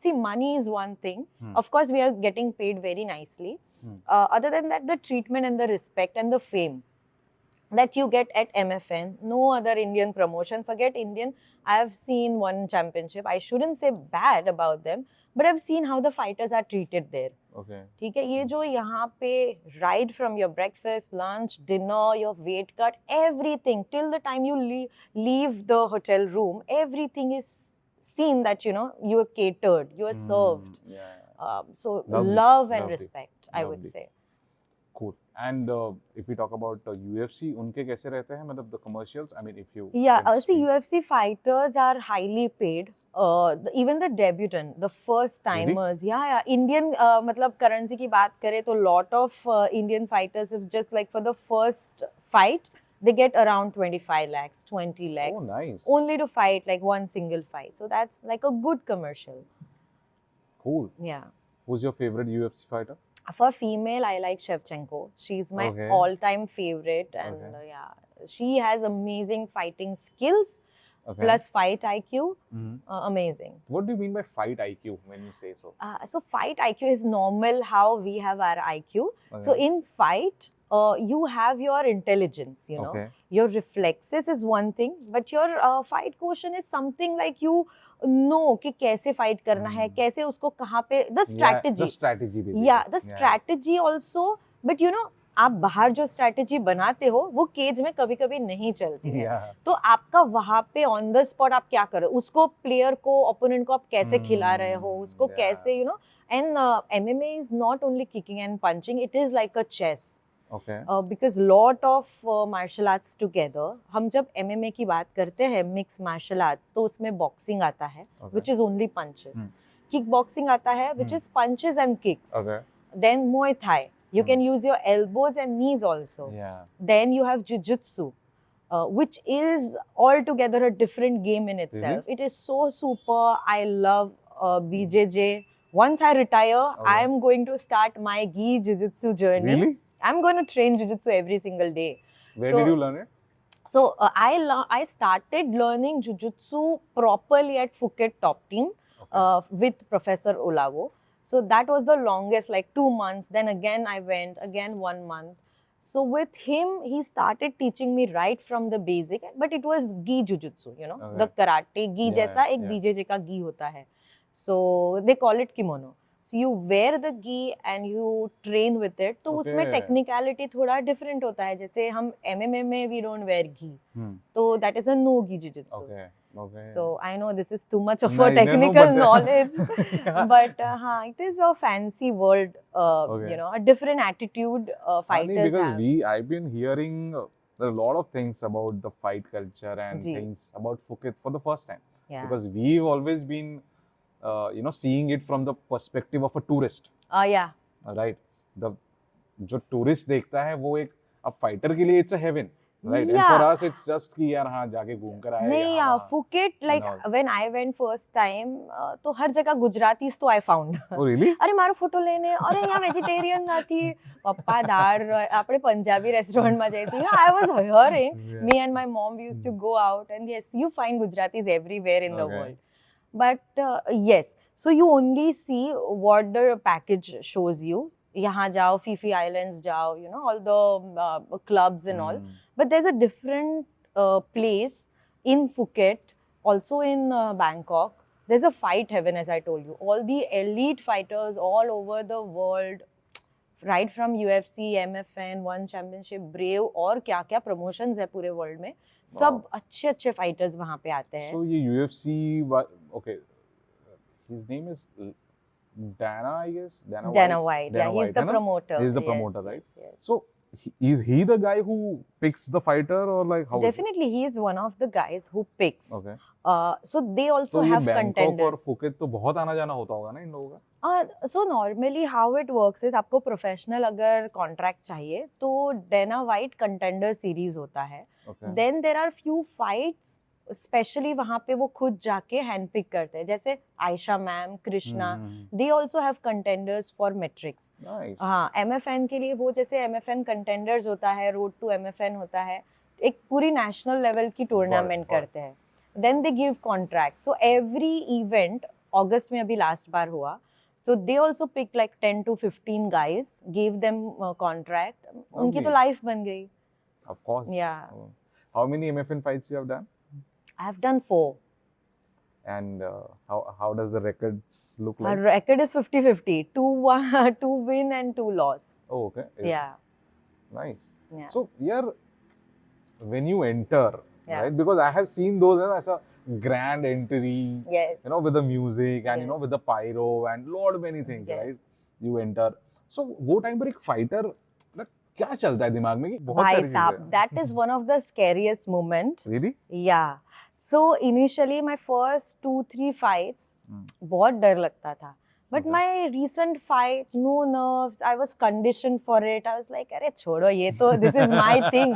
See, money is one thing. Of course, we are getting paid very nicely. Other than that, the treatment and the respect and the fame that you get at MFN, no other Indian promotion. Forget Indian. I've seen one championship. I shouldn't say bad about them, but I've seen how the fighters are treated there. Okay. ठीक है, ये जो यहाँ पे right from your breakfast, lunch, dinner, your weight cut, everything till the time you leave the hotel room, everything is seen that you are catered, you are served. Yeah. So Lovely, love and lovely, respect, I would lovely. say. Cool. And if we talk about UFC, उनके कैसे रहते हैं? मतलब the commercials. I mean, if you Yeah, can see, speak. UFC fighters are highly paid. Even the debutant, the first timers, yeah. Indian, मतलब currency की बात करें तो lot of Indian fighters, if just like for the first fight, they get around 25 lakhs, 20 lakhs. Oh, nice. Only to fight like one single fight. So that's like a good commercial. Cool. Yeah. Who's your favorite UFC fighter? For female, I like Shevchenko. She's my Okay. all-time favorite, and Okay. she has amazing fighting skills Okay. plus fight IQ. Amazing. What do you mean by fight IQ when you say so? So fight IQ is normal how we have our IQ. So Okay. in fight, you have your intelligence, Okay. Your reflexes is one thing, but your fight quotient is something like you know कि कैसे fight करना है, कैसे उसको कहाँ पे, the strategy. Yeah, the strategy basically. Yeah, the strategy also, but आप बाहर जो स्ट्रैटेजी बनाते हो वो केज में कभी कभी नहीं चलती है. Yeah. तो आपका वहां पे ऑन द स्पॉट आप क्या करो, उसको प्लेयर को, ओपोनेंट को आप कैसे खिला रहे हो, उसको Yeah. कैसे and MMA is not only kicking and punching, it is like a chess. Okay. Because lot of martial arts together. हम जब MMA की बात करते हैं मिक्स मार्शल आर्ट्स, तो उसमें बॉक्सिंग आता है which is only punches. Kick boxing आता है which is punches and kicks. Okay. Then Muay Thai. You can use your elbows and knees also. Yeah. Then you have Jiu-Jitsu, which is altogether a different game in itself. It is so super. I love BJJ, Once I retire, I am going to start my gi jiu-jitsu journey. Really? I'm going to train jiu-jitsu every single day. Where So- did you learn it? So I started learning jiu-jitsu properly at Phuket Top Team with Professor Olavo. So that was the longest, like 2 months. Then again I went, again 1 month. So with him, he started teaching me right from the basic, but it was gi jiu-jitsu, you know, Okay. the karate gi Yeah, जैसा एक yeah. BJJ का gi होता है. So they call it kimono. So you wear the gi and you train with it. तो उसमें Okay. technicality थोड़ा different होता है. जैसे हम MMA में we don't wear gi. Hmm. So that is a no gi jiu-jitsu. Okay. Okay. So I know this is too much of No, a no, no, technical but- knowledge, Yeah. but it is a fancy world. Okay. You know, a different attitude Funny fighters because have. I've been hearing a lot of things about the fight culture and Ji. things about Phuket for the first time. Yeah. Because we've always been, seeing it from the perspective of a tourist, Yeah. right? The जो tourist देखता है वो एक अब fighter के लिए it's a heaven, right? And Yeah. For us it's just कि यार हाँ जाके घूम कर आए नहीं यहाँ वहाँ। Phuket, like all. when I went first time, तो हर जगह गुजरातीस तो I found. Oh really? અરે મારો ફોટો લઈને અરે અહીંયા વેજીટેરિયન નથી પપ્પા દાળ આપણે પંજાબી રેસ્ટોરન્ટમાં જઈશું I was hearing. Yeah. Me and my mom we used to go out and yes you find Gujaratis everywhere in the Okay. world, but yes, so you only see what the package shows you. यहाँ जाओ Phi Phi islands जाओ, you know, all the clubs and all, Hmm. but there's a different place in Phuket, also in Bangkok. There's a fight heaven, as I told you. All the elite fighters all over the world, right from UFC, MFN, One Championship, Brave और क्या क्या promotions है पूरे world में, सब अच्छे अच्छे fighters वहाँ पे आते हैं. So ये UFC okay, his name is Dana, I guess. Dana White, yeah, he's the है ना? promoter. He's the Yes, promoter, right? yes, yes. So is he the guy who picks the fighter or like how? Definitely, he is one of the guys who picks. Is it? Okay. So they also तो ये have Bangkok और contenders. Phuket तो बहुत आना जाना होता होगा ना इन लोगों का? So normally how it works is आपको प्रोफेशनल अगर कॉन्ट्रैक्ट चाहिए तो डेना वाइट कंटेंडर सीरीज होता है. Okay. Then there are few fights specially वहाँ पे वो खुद जाके हैंड पिक करते हैं, जैसे Ayesha ma'am, Krishna, they also have contenders for matrix. Nice. हाँ, MFN के लिए वो जैसे MFN कंटेंडर्स होता है, रोड टू MFN होता है, एक पूरी नेशनल लेवल की टूर्नामेंट Got it. करते हैं. Then they give contract. So every event August में अभी लास्ट बार हुआ, so they also picked like 10 to 15 guys, gave them contract. उनकी तो Lovely. लाइफ बन गई. Of course. Yeah. How many MFN fights you have done? I have done 4. And how does the records look Our like? record is 50-50. 2 win and 2 loss. Oh, okay. Yeah. Nice. Yeah. So here, when you enter, Yeah. right? Because I have seen those as a grand entry, Yes. you know, with the music and you know Yes. with the pyro and lot many things, Yes. right? You enter. So वो time पर एक fighter like क्या चलता है दिमाग में कि बहुत भाई सारी साहब, चीजें that is one of the scariest moment. Really? Yeah. So initially my first 2-3 fights, बहुत डर लगता था. But Okay. my recent fight, no nerves. I was conditioned for it. I was like, अरे छोड़ो ये तो this is my thing.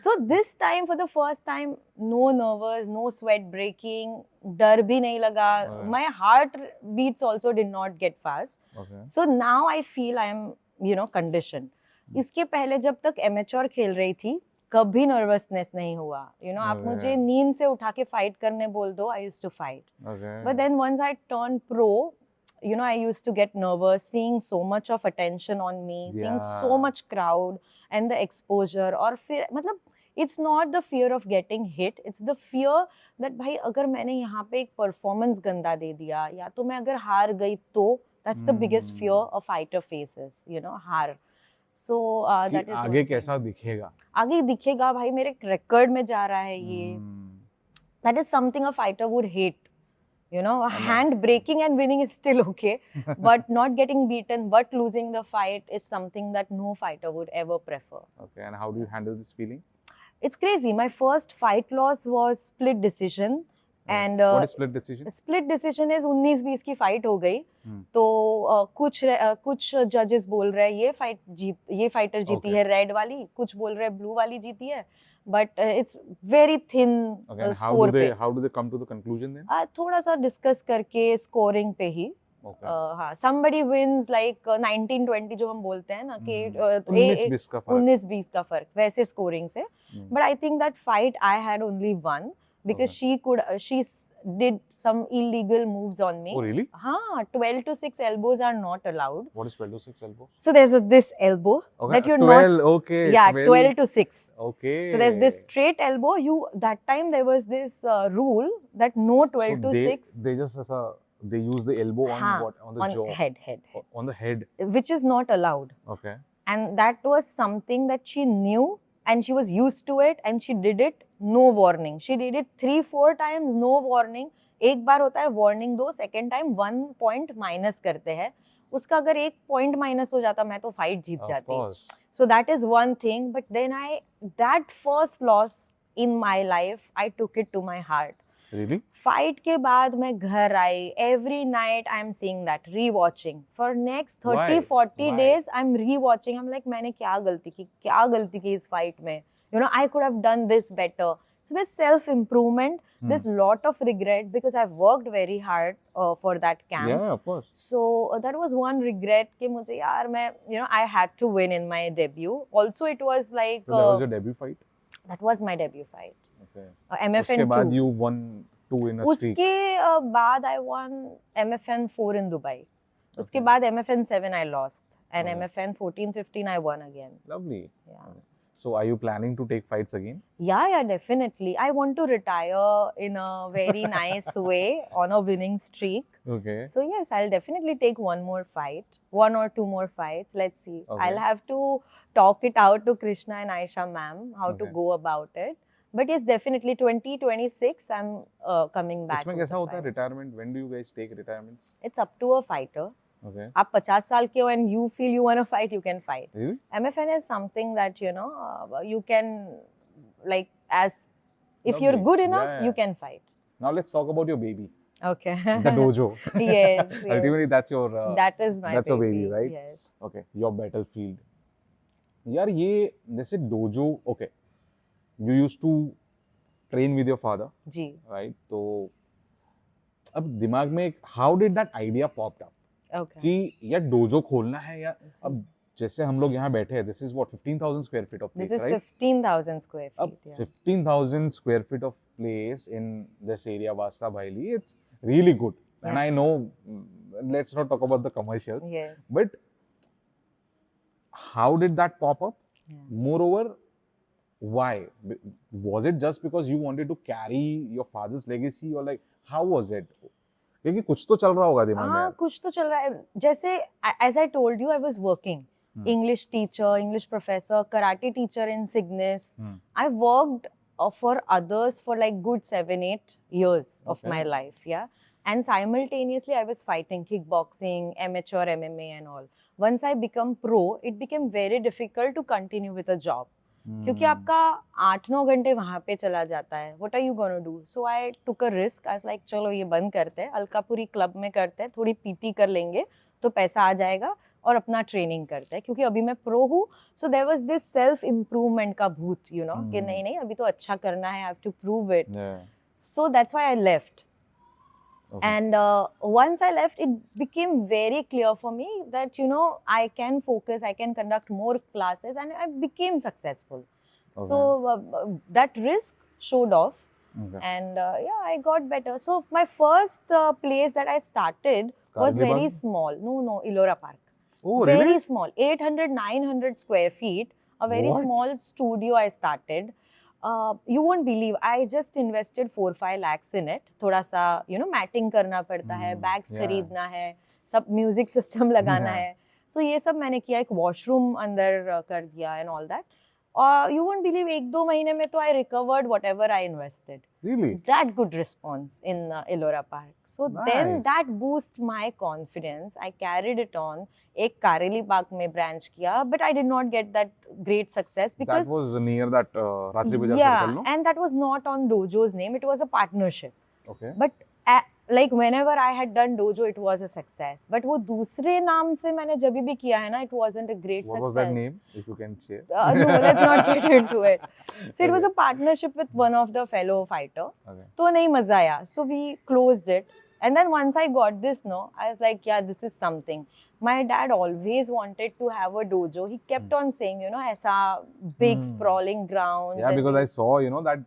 So this time, for the first time, no nervous, no sweat breaking, डर भी नहीं लगा. Okay. My heart beats also did not get fast. Okay. So now I feel I am, you know, conditioned. इसके पहले जब तक amateur खेल रही थी, कभी नर्वसनेस नहीं हुआ. You know, आप Okay. मुझे नींद से उठा के फाइट करने बोल दो, I used to fight. Okay. But then once I turned pro, you know, I used to get nervous, seeing so much of attention on me, seeing so Yeah. much crowd and the exposure. और फिर मतलब it's not the fear of getting hit, it's the fear that भाई अगर मैंने यहाँ पे एक performance गंदा दे दिया या तो मैं अगर हार गई तो that's the biggest fear a fighter faces, you know, हार. So कि that is आगे one thing. कैसा दिखेगा? आगे दिखेगा भाई मेरे रिकॉर्ड में जा रहा है ये. That is something a fighter would hate. You know, hand breaking and winning is still okay, but not getting beaten but losing the fight is something that no fighter would ever prefer. Okay. And how do you handle this feeling? It's crazy. My first fight loss was split decision, and What is split decision? split decision is 19-20 की fight हो गई. तो कुछ जजेस बोल रहे हैं ये फाइटर जीती Okay. है रेड वाली, कुछ बोल रहे हैं ब्लू वाली जीती है, but it's very thin Okay. And score पे. how do they come to the conclusion then? थोड़ा सा डिस्कस करके स्कोरिंग पे ही. Okay. हाँ, somebody wins like 19-20 जो हम बोलते हैं ना कि 19-20 का फर्क. 19-20 का फर्क वैसे स्कोरिंग से. Hmm. But I think that fight I had only won because she did some illegal moves on me. Oh, really? हाँ, 12-6 elbows are not allowed. What is 12-6 elbow? So there's this elbow Okay. that you're 12, not. okay. Yeah, 12-6. Okay. So there's this straight elbow. That time there was this rule that no 12-6. So they just they use the elbow on हाँ, what? On the jaw. head. On the head. Which is not allowed. Okay. And that was something that she knew and she was used to it and she did it no warning. She did it 3-4 times, no warning. एक बार होता है warning दो, second time 1 point minus करते हैं. उसका अगर 1 point minus हो जाता मैं तो fight जीत जाती. Of course. So that is one thing. But then that first loss in my life, I took it to my heart. Really? Fight के बाद मैं घर आई. Every night I'm seeing that, rewatching. For next 30-40 days, I'm rewatching. I'm like मैंने क्या गलती की इस fight में. You know, I could have done this better. So there's self-improvement. There's lot of regret because I've worked very hard for that camp. Yeah, of course. So that was one regret कि मुझे यार मैं, you know, I had to win in my debut. Also it was like. So that was your debut fight? That was my debut fight. Okay. MFN 2. उसके बाद you won 2 in a streak. उसके बाद I won MFN 4 in Dubai. उसके बाद MFN 7 I lost and MFN 14-15 I won again. Lovely. Yeah. So are you planning to take fights again? Yeah, definitely. I want to retire in a very nice way on a winning streak. Okay. So yes, I'll definitely take one more fight, 1 or 2 more fights. Let's see. Okay. I'll have to talk it out to Krishna and Aisha ma'am how to go about it. But yes, definitely 2026 I'm coming back. इसमें कैसा होता है retirement? When do you guys take retirements? It's up to a fighter. Okay. आप 50 साल के हो and you feel you want to fight, you can fight. Really? MFN is something that, you know, you can, like, as if Lovely. you're good enough, Yeah. you can fight. Now let's talk about your baby. Okay. The dojo. Yes. Ultimately, that's your. That is my that's baby. your baby, right? Yes. Okay. Your battlefield. यार ये जैसे dojo, okay. You used to train with your father. Ji. Right? तो अब दिमाग में how did that idea popped up? Okay. कि यार dojo खोलना है या अब जैसे हम लोग यहाँ बैठे हैं, this is what 15,000 square feet of place, This is right? 15,000 square अब feet. Yeah. 15,000 square feet of place in this area, Vasa Bhaili, it's really good. And I know, let's not talk about the commercials, Yes. but how did that pop up? Yeah. Moreover, why? Was it just because you wanted to carry your father's legacy or like, how was it? क्योंकि कुछ तो चल रहा होगा दिमाग में. हाँ, कुछ तो चल रहा है. जैसे as I told you, I was working. English teacher, English professor, karate teacher in Cygnus. I worked for others for like good 7-8 years of my life, yeah. And simultaneously, I was fighting kickboxing, amateur MMA and all. Once I become pro, it became very difficult to continue with a job. क्योंकि आपका 8-9 घंटे वहाँ पे चला जाता है. What are you gonna do? So I took a risk. I was like, चलो ये बंद करते हैं. अलकापुरी क्लब में करते हैं. थोड़ी PT कर लेंगे तो पैसा आ जाएगा और अपना ट्रेनिंग करते हैं. क्योंकि अभी मैं प्रो हूँ. So there was this self improvement का भूत, you know, कि नहीं अभी तो अच्छा करना है. I have to prove it. Yeah. So that's why I left. Okay. And once I left, it became very clear for me that, you know, I can focus, I can conduct more classes, and I became successful. Okay. So that risk showed off. Okay. And yeah, I got better. So my first place that I started was Karli very Bagh? small. No, Ellora Park. Oh, Very really? small, 800-900 square feet. A very What? small studio I started. You won't believe, I just invested 4-5 lakhs in it. थोड़ा सा, you know, matting करना पड़ता है, bags yeah. खरीदना है, सब music system लगाना Yeah. है. So ये सब मैंने किया. एक वॉशरूम अंदर कर दिया and all that. और you won't believe, 1-2 महीने में तो I recovered whatever I invested. Really? That good response in Ellora Park. So then Nice. that boost my confidence. I carried it on. एक कारेली पार्क में branch किया, but I did not get that great success because That was near that Ratri Bazaar yeah, circle, no? and that was not on dojo's name. It was a partnership. Okay. But like whenever I had done dojo, it was a success. But वो दूसरे नाम से मैंने जब भी किया है ना, it wasn't a great What success. was that name, if you can share? No, let's not get into it. So it was a partnership with one of the fellow fighter. Okay. तो नहीं मजा आया. So we closed it. And then once I got this, no, I was like, yeah, this is something. My dad always wanted to have a dojo. He kept on saying, you know, aisa big sprawling grounds. Yeah, and because we- I saw, you know, that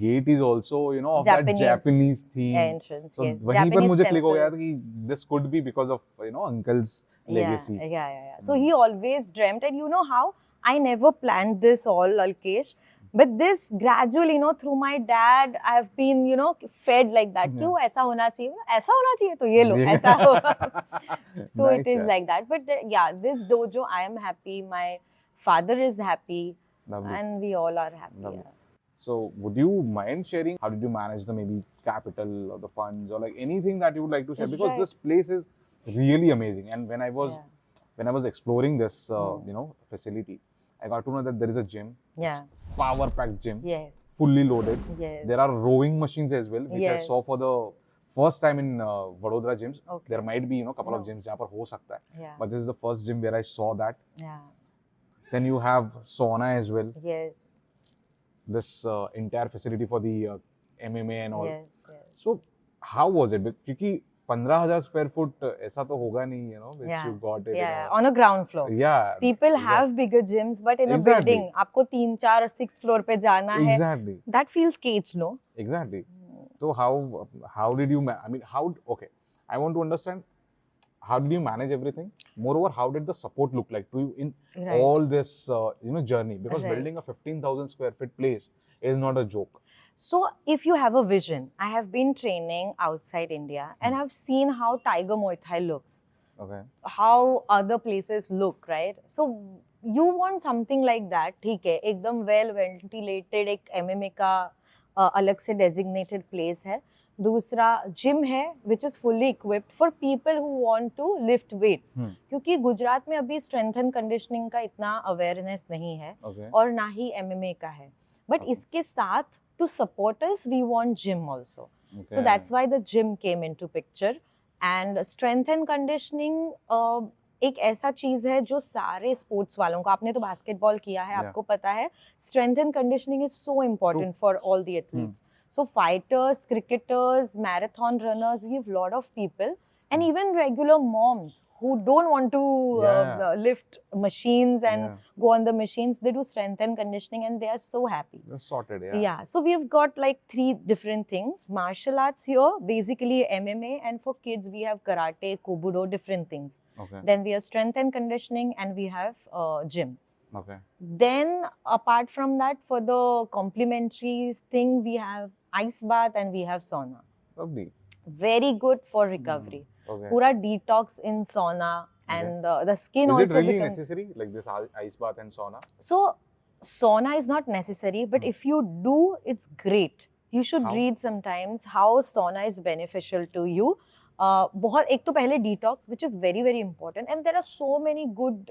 gate is also, you know, of that Japanese Japanese theme. entrance, So yes. वहीं पर Japanese मुझे click हो गया temple. था कि this could be because of, you know, uncle's legacy. Yeah. So he always dreamt, and you know how I never planned this all, Alkesh. But this gradually, you know, through my dad, I've been, you know, fed like that. क्यों ऐसा होना चाहिए? ऐसा होना चाहिए तो ये लो, ऐसा हो. So Nice, it is yeah. like that. But yeah, this dojo, I am happy. My father is happy, Lovely. and we all are happy. Lovely. Yeah. So would you mind sharing how did you manage the maybe capital or the funds or like anything that you would like to share? Because Right. this place is really amazing. And when I was Yeah. exploring this you know facility, I got to know that there is a gym. Yeah. Power packed gym. Yes. Fully loaded. Yes. There are rowing machines as well, which I Yes. saw for the first time in Vadodara gyms. Okay. There might be, you know, couple of No. gyms जहाँ पर हो सकता है. Yeah. But this is the first gym where I saw that. Yeah. Then you have sauna as well. Yes. This entire facility for the MMA and all. Yes. So how was it? क्योंकि 15,000 square foot ऐसा तो होगा नहीं, you know, which Yeah. you got it. Yeah. On a ground floor. Yeah. People have bigger gyms, but in a Exactly. building, आपको 3, 4 और 6 floor पे जाना है. Exactly. That feels caged, no? Exactly. So how did you? I mean, how? Okay, I want to understand. How did you manage everything? Moreover, how did the support look like to you in Right. all this you know journey? Because Right. building a 15,000 square feet place is not a joke. So, if you have a vision, I have been training outside India and I've seen how Tiger Muay Thai looks, Okay. how other places look, right? So, you want something like that, ठीक है, एकदम well ventilated एक MMA का अलग से designated place है. दूसरा gym है which is fully equipped for people who want to lift weights, क्योंकि गुजरात में अभी स्ट्रेंथ एंड कंडीशनिंग का इतना अवेयरनेस नहीं है Okay. और ना ही एमएमए का है. बट इसके साथ to support us we want gym also, so that's why the gym came into picture. And strength and conditioning एक ऐसा चीज है जो सारे स्पोर्ट्स वालों को, आपने तो बास्केटबॉल किया है, आपको पता है strength and conditioning is so important for all the athletes. So fighters, cricketers, marathon runners, we have a lot of people, and even regular moms who don't want to lift machines and go on the machines. They do strength and conditioning, and they are so happy. You're sorted, yeah. Yeah. So we have got like 3 different things. Martial arts here, basically MMA, and for kids we have karate, kobudo, different things. Okay. Then we have strength and conditioning, and we have gym. Okay. Then apart from that, for the complementary thing, we have ice bath and we have sauna. Lovely. Very good for recovery. Okay. Pura detox in sauna, and the skin Is also it really becomes... necessary, like this ice bath and sauna? So sauna is not necessary, but if you do, it's great. You should How? read sometimes how sauna is beneficial to you. बहुत एक तो पहले detox which is very very important, and there are so many good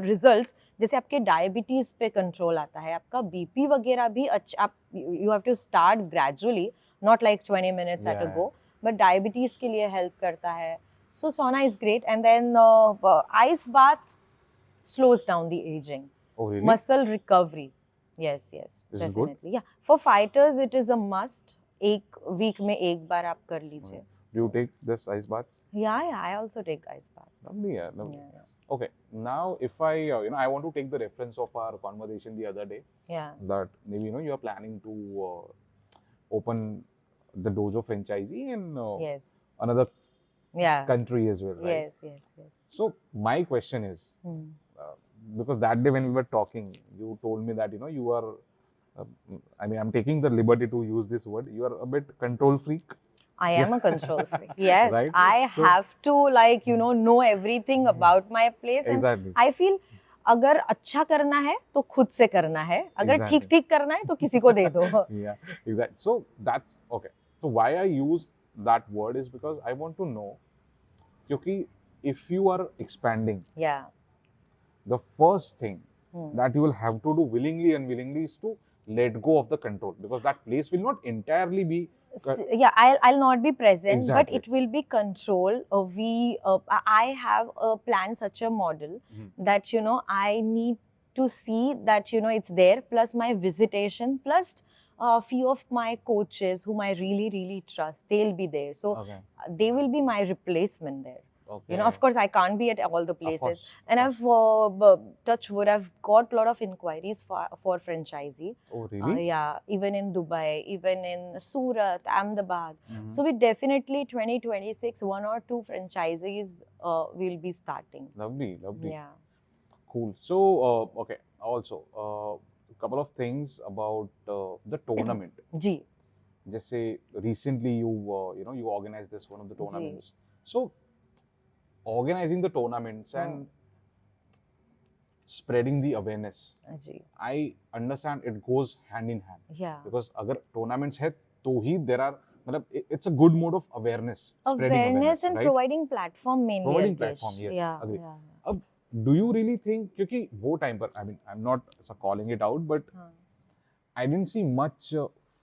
results. जैसे आपके diabetes पे control आता है, आपका बीपी वगैरह भी अच्छा. आप you have to start gradually, not like 20 minutes at a go, but diabetes के लिए हेल्प करता है. So sauna is great. And then ice bath slows down the ageing. Oh, really? Muscle recovery. Yes, Is it definitely. Yeah, for fighters it is a must. एक week में एक बार आप कर लीजिए. Do you take this ice baths? Yeah, I also take ice bath. Lovely, yeah, lovely. Yeah. Okay, now if I, you know, I want to take the reference of our conversation the other day, Yeah. that maybe, you know, you are planning to open the dojo franchisee in Yes. another Yeah. country as well, right? Yes. So my question is, because that day when we were talking, you told me that, you know, you are, I mean, I'm taking the liberty to use this word, you are a bit control freak. I am a control freak. Yes. Right? I have to, like, you know everything about my place. Exactly. And I feel अगर अच्छा करना है तो खुद से करना है, अगर ठीक ठीक करना है तो किसी को दे दो. Yeah, exactly. So that's okay. So why I use that word is because I want to know, क्योंकि if you are expanding, Yeah. the first thing that you will have to do willingly and unwillingly is to let go of the control, because that place will not entirely be Yeah, I'll not be present, Exactly. but it will be control. I have planned such a model that, you know, I need to see that, you know, it's there, plus my visitation, plus A few of my coaches whom I really, really trust, they'll be there. So Okay. they will be my replacement there. Okay. You know, of course, I can't be at all the Of places. course, And of I've, touch wood, I've got a lot of inquiries for franchisee. Oh, really? Yeah, even in Dubai, even in Surat, Ahmedabad. Mhm. So we definitely 2026, one or two franchisees will be starting. Lovely, lovely. Yeah. Cool. So, okay. Also, a couple of things about the tournament. Ji. Just say recently you organized this one of the tournaments. So, organizing the tournaments and spreading the awareness. Ji. I understand it goes hand in hand. Yeah. Because अगर tournaments है तो ही there are मतलब it's a good mode of awareness, spreading Awareness and right? providing platform mainly. Providing Alkesh. platform, yes, Yeah. agree. Yeah. अब do you really think क्योंकि वो time पर I mean I'm not calling it out but I didn't see much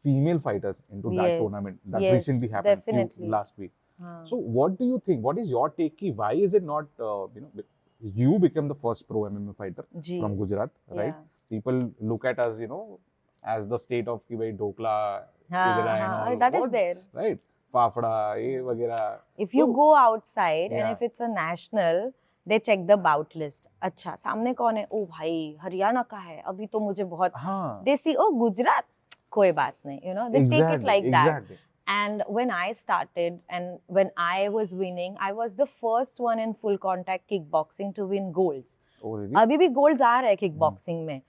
female fighters into that Yes, tournament that yes, recently happened definitely. last week. So what do you think? What is your take? Ki why is it not you became the first pro MMA fighter Ji. from Gujarat, right? Yeah. People look at us, as the state of ki bhai dokla, हाँ, igla and हाँ, all. that is What? there. Right? Fafda, ye वगैरह. If you So, go outside Yeah. and if it's a national, they check the bout list. अच्छा, सामने कौन है? ओ भाई, हरियाणा का है. अभी तो मुझे बहुत. हाँ. They see, oh गुजरात, कोई बात नहीं. You know, they take it like that. Exactly. And when I started and when I was winning, I was the first one in full contact kickboxing to win golds. Oh really? अभी भी गोल्ड्स आ रहे हैं kick boxing में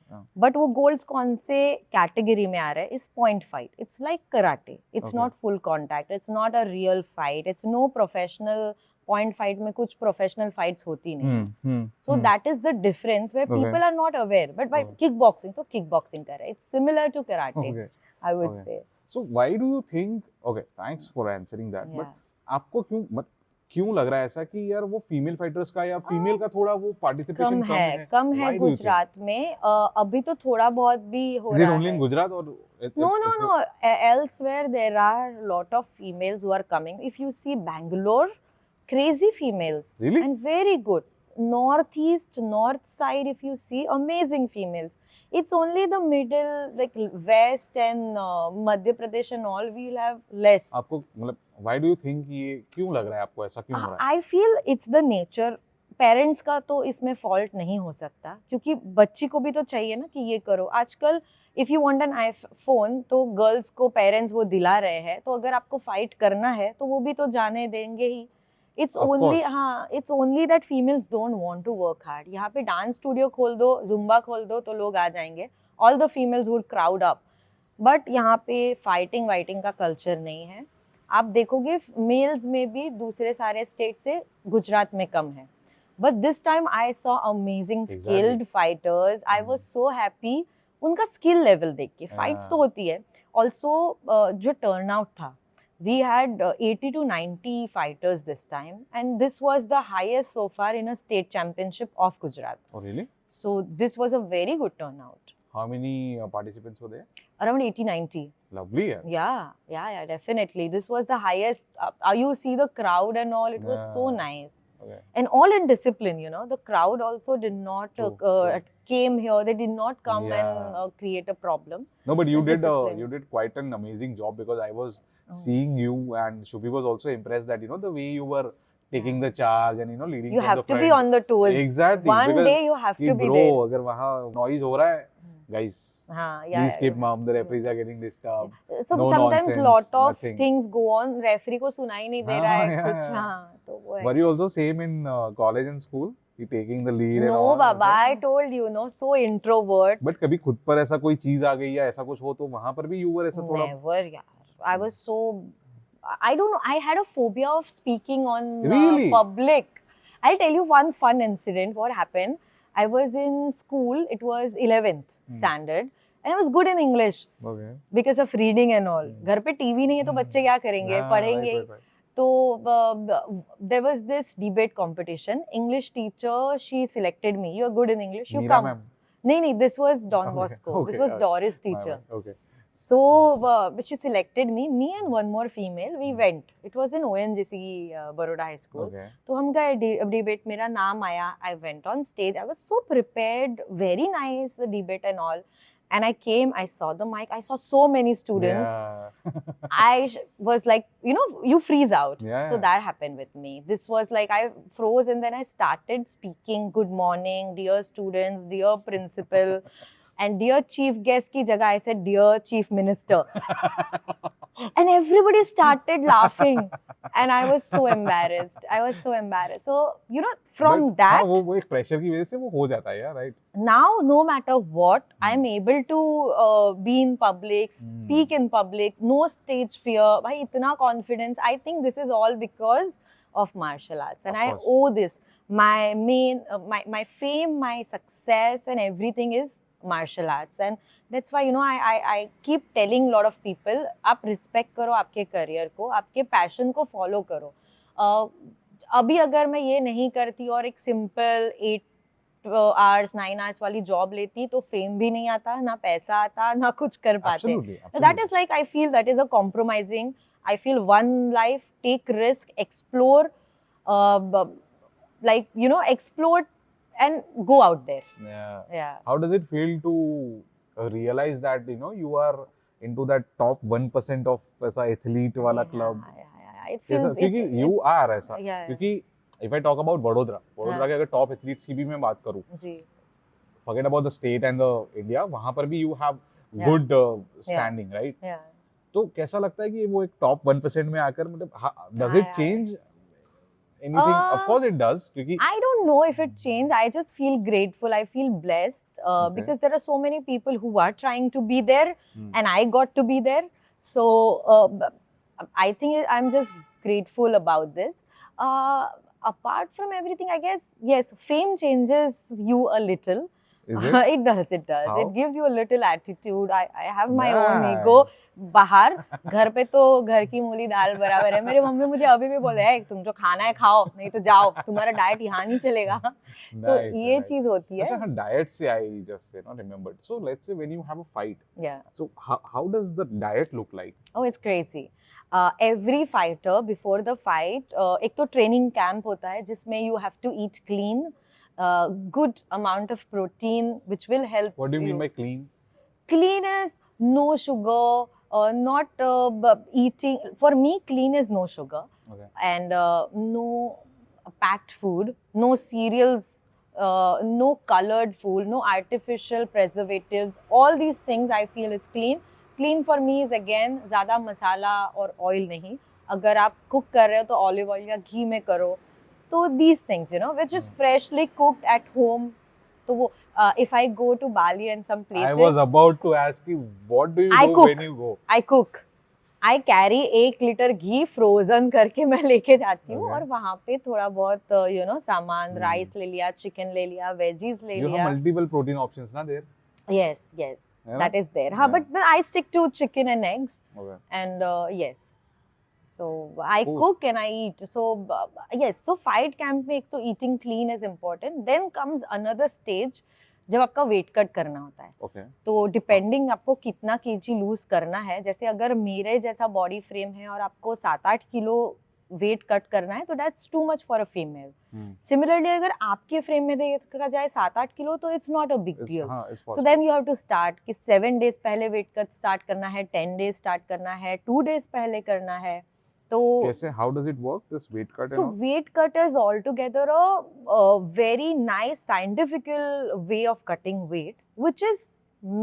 but वो गोल्ड्स कौन से category में आ रहे हैं इस point fight it's like karate it's not full contact it's not a real fight it's no professional point fight में कुछ प्रोफेशनल फाइट्स होती नहीं so that is the difference where people are not aware but by kick boxing तो kick boxing कर रहे हैं it's similar to karate I would say So why do you think? Okay, thanks for answering that. Yeah. But आपको क्यों लग रहा है ऐसा कि यार वो फीमेल फाइटर्स का या फीमेल का थोड़ा वो पार्टिसिपेशन कम है Why do you think? Gujarat में अभी तो थोड़ा बहुत भी हो Is it रहा only है in Gujarat or No. Elsewhere, there are a lot of females who are coming. If you see Bangalore, crazy females. Really? And very good. Northeast, north side, if you see, amazing females. It's only the middle, like west and Madhya Pradesh and all, we'll have less. आपको मतलब why do you think ये क्यों लग रहा है आपको ऐसा क्यों हो रहा है? I feel it's the nature. Parents का तो इसमें फॉल्ट नहीं हो सकता क्योंकि बच्ची को भी तो चाहिए ना कि ये करो आजकल if you want an iPhone तो गर्ल्स को पेरेंट्स वो दिला रहे हैं तो अगर आपको फाइट करना है तो वो भी तो जाने देंगे ही it's only that females don't want to work hard यहाँ पे डांस स्टूडियो खोल दो जुम्बा खोल दो तो लोग आ जाएंगे all the females would crowd up but यहाँ पे फाइटिंग वाइटिंग का कल्चर नहीं है आप देखोगे मेल्स में भी दूसरे सारे स्टेट से गुजरात में कम है But this time I saw amazing skilled fighters. I was so happy. उनका skill level देख के fights तो होती है. Also जो turnout था, we had 80 to 90 fighters this time, and this was the highest so far in a state championship of Gujarat. Oh really? So this was a very good turnout. How many participants were there? Around 80-90. Lovely. Yeah, definitely. This was the highest. You see the crowd and all. It was so nice. Okay. And all in discipline, the crowd also did not True. came here. They did not come Yeah. and create a problem. No, but you Discipline. did quite an amazing job because I was seeing you and Shubhi was also impressed that the way you were taking the charge and leading You from have the to front. be on the toes. Exactly. One because day you have कि to be bro, there. अगर वहाँ noise हो रहा है, guys, हाँ, please keep mum. The referees are getting disturbed. So No sometimes nonsense, lot of nothing. things go on. Referee को सुनाई नहीं दे रहा है हाँ, कुछ yeah. हाँ तो वो है. Were you also same in college and school? You taking the lead and No, all? Baba, I told you, so introvert. But कभी खुद पर ऐसा कोई चीज आ गई या ऐसा कुछ हो तो वहाँ पर भी you were ऐसा थोड़ा Never, yaar. I was so. I don't know. I had a phobia of speaking on Really? public. I'll tell you one fun incident. What happened? I was in school. It was 11th standard. And I was good in English okay. because of reading and all. घर पे TV नहीं है तो बच्चे क्या करेंगे हाँ, पढ़ेंगे right. तो there was this debate competition. English teacher she selected me. You are good in English. You Meera come. ma'am. नहीं this was Don Okay, Bosco. okay, This was okay. Doris My teacher. bad. Okay. So she selected me and one more female. We went. It was in ONGC Baroda High School. Okay. तो हम गए debate. मेरा नाम आया. I went on stage. I was so prepared. Very nice debate and all. And I came, I saw the mic, I saw so many students. Yeah. Was like, you know, you freeze out. Yeah. So that happened with me. This was like, I froze and then I started speaking, good morning, dear students, dear principal. And dear chief guest ki jagah, I said, dear chief minister. And everybody started laughing. And I was so embarrassed. So, you know, from But that, हाँ, वो एक pressure की वजह से वो हो जाता है यार, right? now no matter what, I'm able to be in public, speak in public, no stage fear. Bhai, itna confidence. I think this is all because of martial arts, and Of I course. owe this. My main, my fame, my success, and everything is martial arts, and that's why, you know, I keep telling a lot of people, आप respect करो आपके career को, आपके passion को follow करो. अभी अगर मैं ये नहीं करती और एक simple 8 hours 9 hours वाली जॉब लेती तो फेम भी नहीं आता, ना पैसा आता, ना कुछ कर पाते. Absolutely, That absolutely. is like, I feel that is a compromising. I feel one life, take risk, explore, like, you know, explore and go out there. Yeah. How does it feel to realize that, you know, you are into that top 1% of ऐसा athlete वाला club? It feels, क्योंकि you are ऐसा. Yeah. क्योंकि if I talk about Vadodara के अगर top athletes की भी मैं बात करूँ, जी. forget about the state and the India, वहाँ पर भी you have good standing, right? Yeah. तो कैसा लगता है कि वो एक top 1% में आकर मतलब does it change anything? Of course it does, क्योंकि I don't know if it changed. I just feel grateful. I feel blessed because there are so many people who are trying to be there, and I got to be there. So I think I'm just grateful about this. Apart from everything, I guess, yes, fame changes you a little. Is it? It does. How? It gives you a little attitude. I have my own Nice. ego. बाहर घर पे तो घर की मूली दाल बराबर है. मेरी मम्मी मुझे अभी भी बोले है, तुम जो खाना है खाओ, नहीं तो जाओ, तुम्हारा डाइट यहाँ नहीं चलेगा. So ये चीज होती है. अच्छा हाँ, diet से I just remembered. So let's say when you have a fight, Yeah. so how does the diet look like? Oh, it's crazy. Every fighter before the fight, एक तो training camp होता है जिसमें you have to eat clean, good amount of protein, which will help. What do you mean by clean? Clean is no sugar, not eating. For me, clean is no sugar. Okay. And no packed food, no cereals, no colored food, no artificial preservatives. All these things I feel is clean. Clean for me is again ज़्यादा मसाला और oil नहीं. अगर आप cook कर रहे हो तो olive oil या घी में करो. तो these things, you know, which is freshly cooked at home. तो वो if I go to Bali and some places, I was about to ask you, what do you I do cook. when you go? I cook. I carry 1 liter ghee frozen करके मैं लेके जाती हूँ. Okay. और वहाँ पे थोड़ा बहुत you know सामान, राइस ले लिया, चिकन ले लिया, वेजीज ले You लिया. have multiple protein options na there? Yes, Yeah. that is there. हाँ, Yeah. but then I stick to chicken and eggs. Okay. And yes, so I Cool. cook and I eat. So yes, so fight camp में एक तो eating clean is important. Then comes another stage जब आपका weight cut करना होता है. Okay. तो depending आपको कितना केजी लूज करना है. जैसे अगर मेरे जैसा बॉडी फ्रेम है और आपको 7-8 किलो वेट कट करना है तो that's too much for a female. Similarly अगर आपके फ्रेम में देखा जाए 7-8 किलो तो it's not a big deal. So then you have to start कि 7 डेज पहले वेट कट स्टार्ट करना है, 10 डेज स्टार्ट करना है, 2 डेज पहले करना है. तो कैसे, how does it work, this weight cut? So weight cut is altogether a very nice scientifical way of cutting weight, which is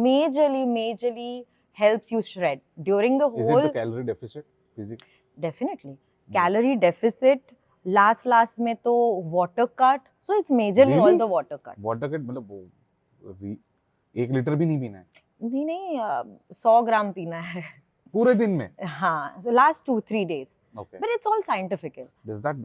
majorly helps you shred during the whole. Is it the calorie deficit? Physique? Definitely. Calorie deficit, last में तो water cut. So it's majorly Really? all the water cut. Water cut मतलब 1 litre भी नहीं पीना है नहीं 100 ग्राम पीना है पूरे दिन में. हाँ. So last 2-3 days. Okay. But it's all scientific. Does that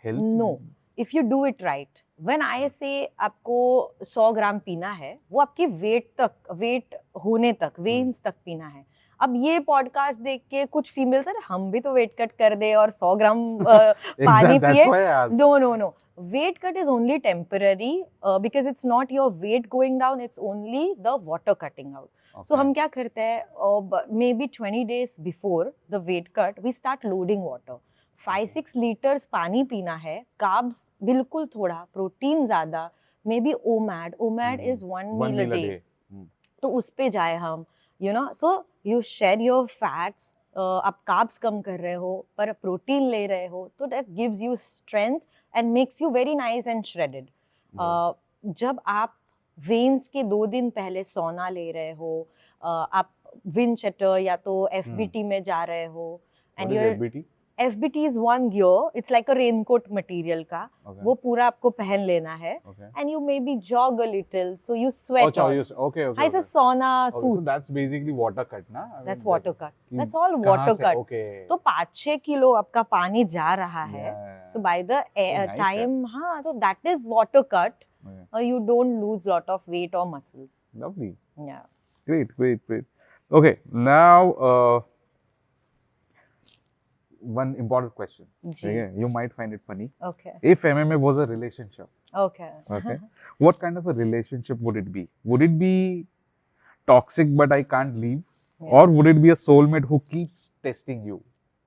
help? No. If you do it right. When I say आपको 100 ग्राम पीना है, वो आपके वेट होने तक, वेन्स तक पीना है. अब ये पॉडकास्ट देख के कुछ फीमेल्स है, हम भी तो वेट कट कर दे और 100 ग्राम पानी पिए. No. Weight cut is only temporary because it's not your weight going down, it's only the water cutting out. Okay. So हम क्या करते हैं, maybe 20 days before the weight cut, we start loading water. 5-6 liters पानी पीना है, carbs बिल्कुल थोड़ा, protein ज़्यादा, maybe OMAD. OMAD is one meal a day. तो उस पे जाए हम, you know. So you share your fats, आप कार्ब्स कम कर रहे हो पर प्रोटीन ले रहे हो, तो that gives you strength and makes you very nice and shredded. जब आप वेन्स के 2 दिन पहले सोना ले रहे हो, आप विंचेटर या तो FBT में जा रहे हो, What and is your FBT? FBT is one gear. It's like a raincoat material का. Okay. वो पूरा आपको पहन लेना है. Okay. And you maybe jog a little, so you sweat. Oh, all. okay. It's a sauna Okay, suit. so that's basically water cut, na? That's water cut. कि That's all कहाँ water से? cut. Okay. तो 5-6 kilo आपका पानी जा रहा है. Yeah. So by the nice, time, हाँ, तो that is water cut. Okay. You don't lose lot of weight or muscles. Lovely. Yeah. Great. Okay, now one important question. Ji. Okay, you might find it funny. Okay. If MMA was a relationship, Okay. okay, what kind of a relationship would it be? Would it be toxic but I can't leave? Yeah. Or would it be a soulmate who keeps testing you?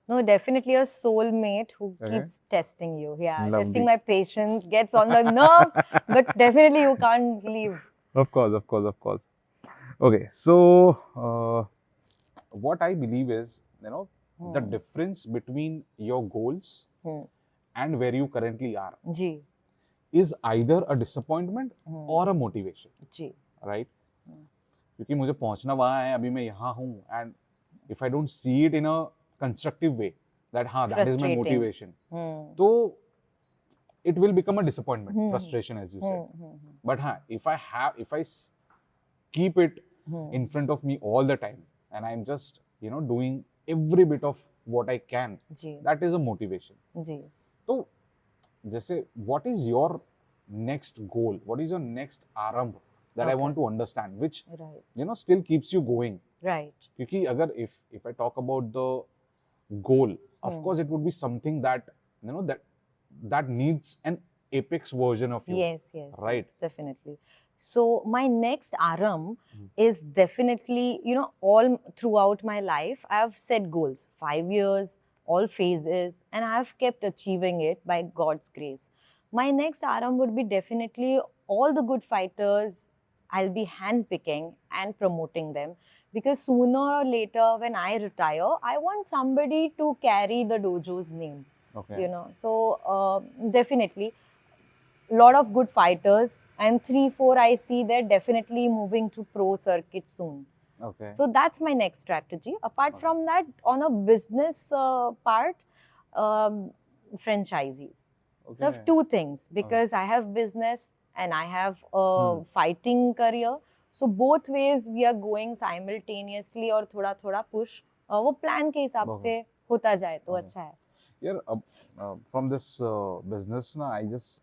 No, definitely a soulmate who Okay. keeps testing you. Yeah, Lovely. testing my patience, gets on the nerves, but definitely you can't leave. Of course. Okay, so what I believe is, the difference between your goals and where you currently are ji, is either a disappointment or a motivation, ji. right? क्योंकि मुझे पहुंचना वहाँ है, अभी मैं यहाँ हूँ, and if I don't see it in a constructive way, that हाँ, that is my Frustrating. motivation, Hmm. तो it will become a disappointment, frustration, as you said. But हाँ, if I keep it in front of me all the time, and I'm just, doing every bit of what I can, ji, that is a motivation. जी. तो जैसे, what is your next goal? What is your next आरंभ that I Okay. want to understand, which Right, still keeps you going? right. क्योंकि अगर if I talk about the goal, of course it would be something that that needs an apex version of you. Yes, Right. yes, definitely. So my next Aram is definitely, all throughout my life, I've set goals, 5 years, all phases, and I've kept achieving it by God's grace. My next Aram would be definitely all the good fighters. I'll be handpicking and promoting them, because sooner or later when I retire, I want somebody to carry the dojo's name. Okay. So definitely lot of good fighters, and 3-4 I see they're definitely moving to pro circuit soon. Okay. So that's my next strategy. Apart from that, on a business part, franchisees. So I have two things, because I have business and I have a fighting career. So both ways we are going simultaneously, और थोड़ा थोड़ा push वो plan के हिसाब से होता जाए तो अच्छा है. Yeah, from this business na, I just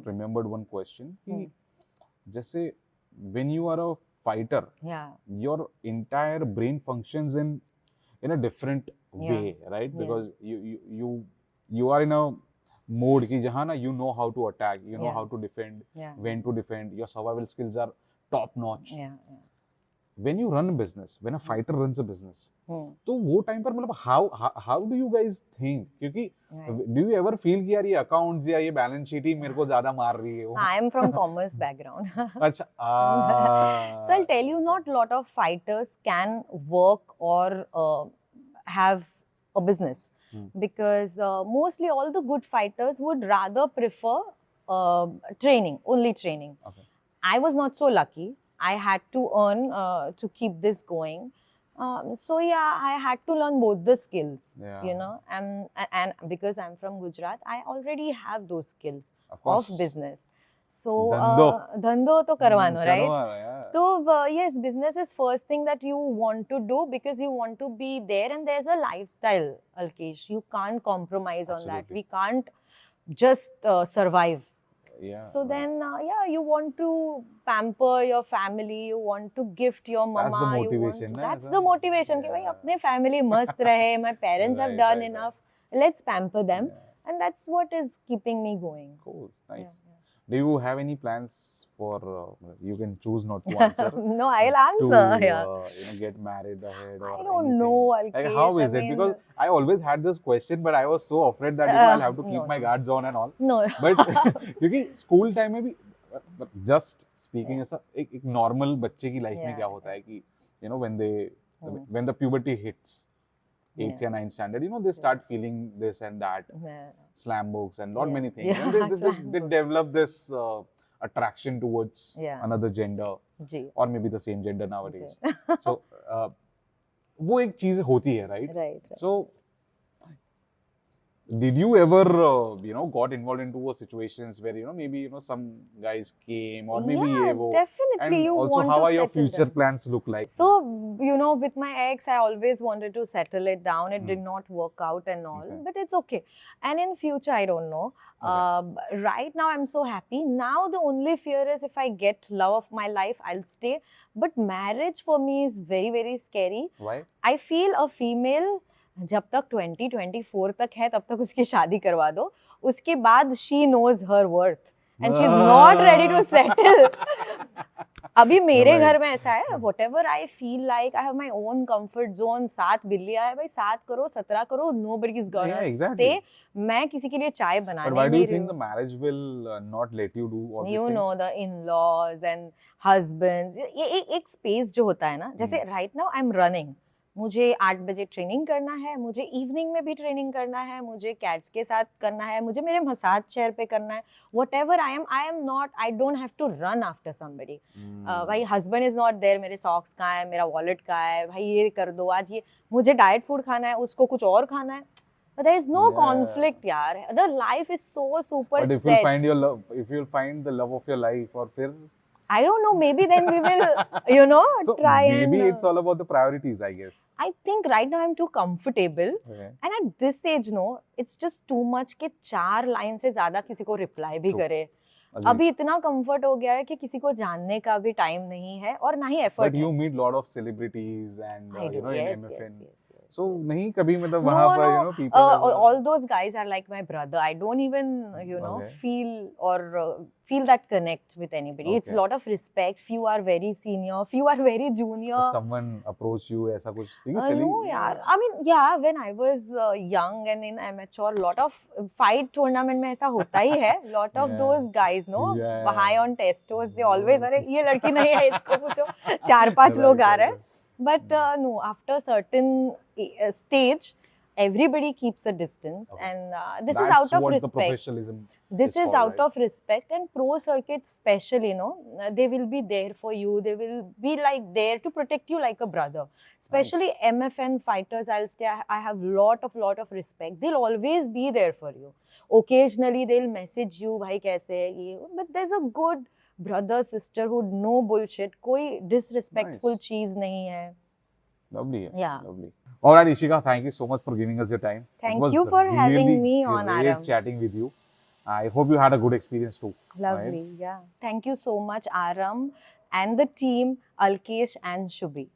remembered one question. कि जैसे when you are a fighter, Yeah. your entire brain functions in a different way, right? Yeah. Because you are in a mode कि जहाँ ना you know how to attack, you know Yeah. how to defend, Yeah. when to defend. Your survival skills are top notch. Yeah. When you run a business, when a fighter runs a business, तो वो time पर मतलब how do you guys think? क्योंकि do you ever feel कि यार ये accounts या ये balance sheet ही मेरे को ज़्यादा मार रही है? I am from commerce background. अच्छा. So I'll tell you, not a lot of fighters can work or have a business, because mostly all the good fighters would rather prefer training, only training. Okay. I was not so lucky. I had to earn to keep this going. So yeah, I had to learn both the skills, Yeah. and because I'm from Gujarat, I already have those skills Of course. of business. So धंधो तो करवानो, right? करवानो, yeah. So yes, business is first thing that you want to do, because you want to be there, and there's a lifestyle, Alkesh. You can't compromise on that. Absolutely. We can't just survive. Yeah. So then, you want to pamper your family, you want to gift your mama. That's the you want motivation, to- na, That's ऐसा? the motivation. कि भाई अपने family मस्त रहे. My parents have Right, done right, enough. Let's pamper them, and that's what is keeping me going. Cool. Nice. Yeah. Do you have any plans for? You can choose not to answer. No, I'll answer. To Yeah. get married ahead, or I don't anything? know, Like, Alkesh. how is I it? mean, Because I always had this question, but I was so afraid that I'll have to keep no, my no. guards on and all. No. But क्योंकि school time में भी just speaking ऐसा एक normal बच्चे की life में Yeah, क्या होता है कि you know when the puberty hits 8th Yeah. or 9th standard, you know, they start feeling this and that, Yeah. slam books and lot Yeah. many things, and Yeah, slam they books. develop this attraction towards Yeah. another gender जी or maybe the same gender nowadays. जी So वो एक चीज होती है, right? right. So did you ever you know got involved into a situations where you know maybe you know some guys came or maybe Yeah, ये वो, definitely and you also want how to are your settle future down. plans look like? So, you know, with my ex, I always wanted to settle it down. It did not work out and all, Okay. but it's okay. And in future, I don't know. Right now, I'm so happy. Now, the only fear is if I get love of my life, I'll stay. But marriage for me is very, very scary. Why? I feel a female जब तक 20-24 तक है तब तक उसकी शादी करवा दो. उसके बाद she knows her worth and she's not ready to settle. अभी मेरे घर में ऐसा है, whatever I feel like, I have my own comfort zone. 7 बिल्लियाँ है भाई, 7 करो 17 करो, nobody is gonna Yeah, exactly. say मैं किसी के लिए चाय बनाने But why do नहीं you रही think the हूँ. marriage will not let you do all these You things? know the in-laws and husbands. ये एक space जो होता है ना, जैसे right now I'm running. मुझे 8 बजे ट्रेनिंग करना है, मुझे इवनिंग में भी ट्रेनिंग करना है, मुझे कैट्स के साथ करना है, मुझे मेरे मसाज चेयर पे करना है. Whatever I am not, I don't have to run after somebody. भाई हस्बैंड इज नॉट देयर, मेरे सॉक्स कहाँ है, मेरा वॉलेट कहाँ है, भाई ये कर दो आज, ये मुझे डाइट फूड खाना है, उसको कुछ और खाना है. But there is no Yeah. conflict, यार. The life is so super But if set. you'll find your love, if you'll find the love of your life, or फिर I don't know, maybe then we will, you know, so try maybe and... it's all about the priorities, I guess. I think right now I'm too comfortable. Okay. And at this age, no, it's just too much कि 4 line से ज़्यादा किसी को reply भी True. करे. Agreed. अभी इतना comfort हो गया है कि किसी को जानने का भी टाइम नहीं है और ना ही effort But you meet lot of celebrities and I you do, know in yes, MFN. yes. So नहीं कभी मतलब No, वहाँ पर you no, know people. all those guys are like my brother. I don't even, you know, Okay. feel or feel that connect with anybody. It's Okay. lot of respect. Few are very senior, few are very junior. Someone approach you ऐसा कुछ? Because No, yaar. I mean, yeah, when I was young and in amateur, lot of fight tournament में ऐसा होता ही है. Lot of Yeah. those guys, no, Yeah. high on testos, they always अरे ये लड़की नहीं है, इसको पूछो. 4-5 लोग आ रहे हैं. But no, after certain stage, everybody keeps a distance, Okay. and this That's is out of what the respect. professionalism. This is called, out right? of respect, and pro circuit especially, you know, they will be there for you. They will be like there to protect you like a brother. Especially MFN fighters, I'll say I have lot of respect. They'll always be there for you. Occasionally they'll message you, bhai kaise hai ye, but there's a good brother sisterhood, no bullshit. कोई disrespectful Nice. चीज नहीं है. Lovely. Yeah. Lovely. All right, Ishika, thank you so much for giving us your time. Thank It was you for having really me on, great Aram. chatting with you. I hope you had a good experience too. Lovely, yeah. Thank you so much, Aram, and the team, Alkesh and Shubhi.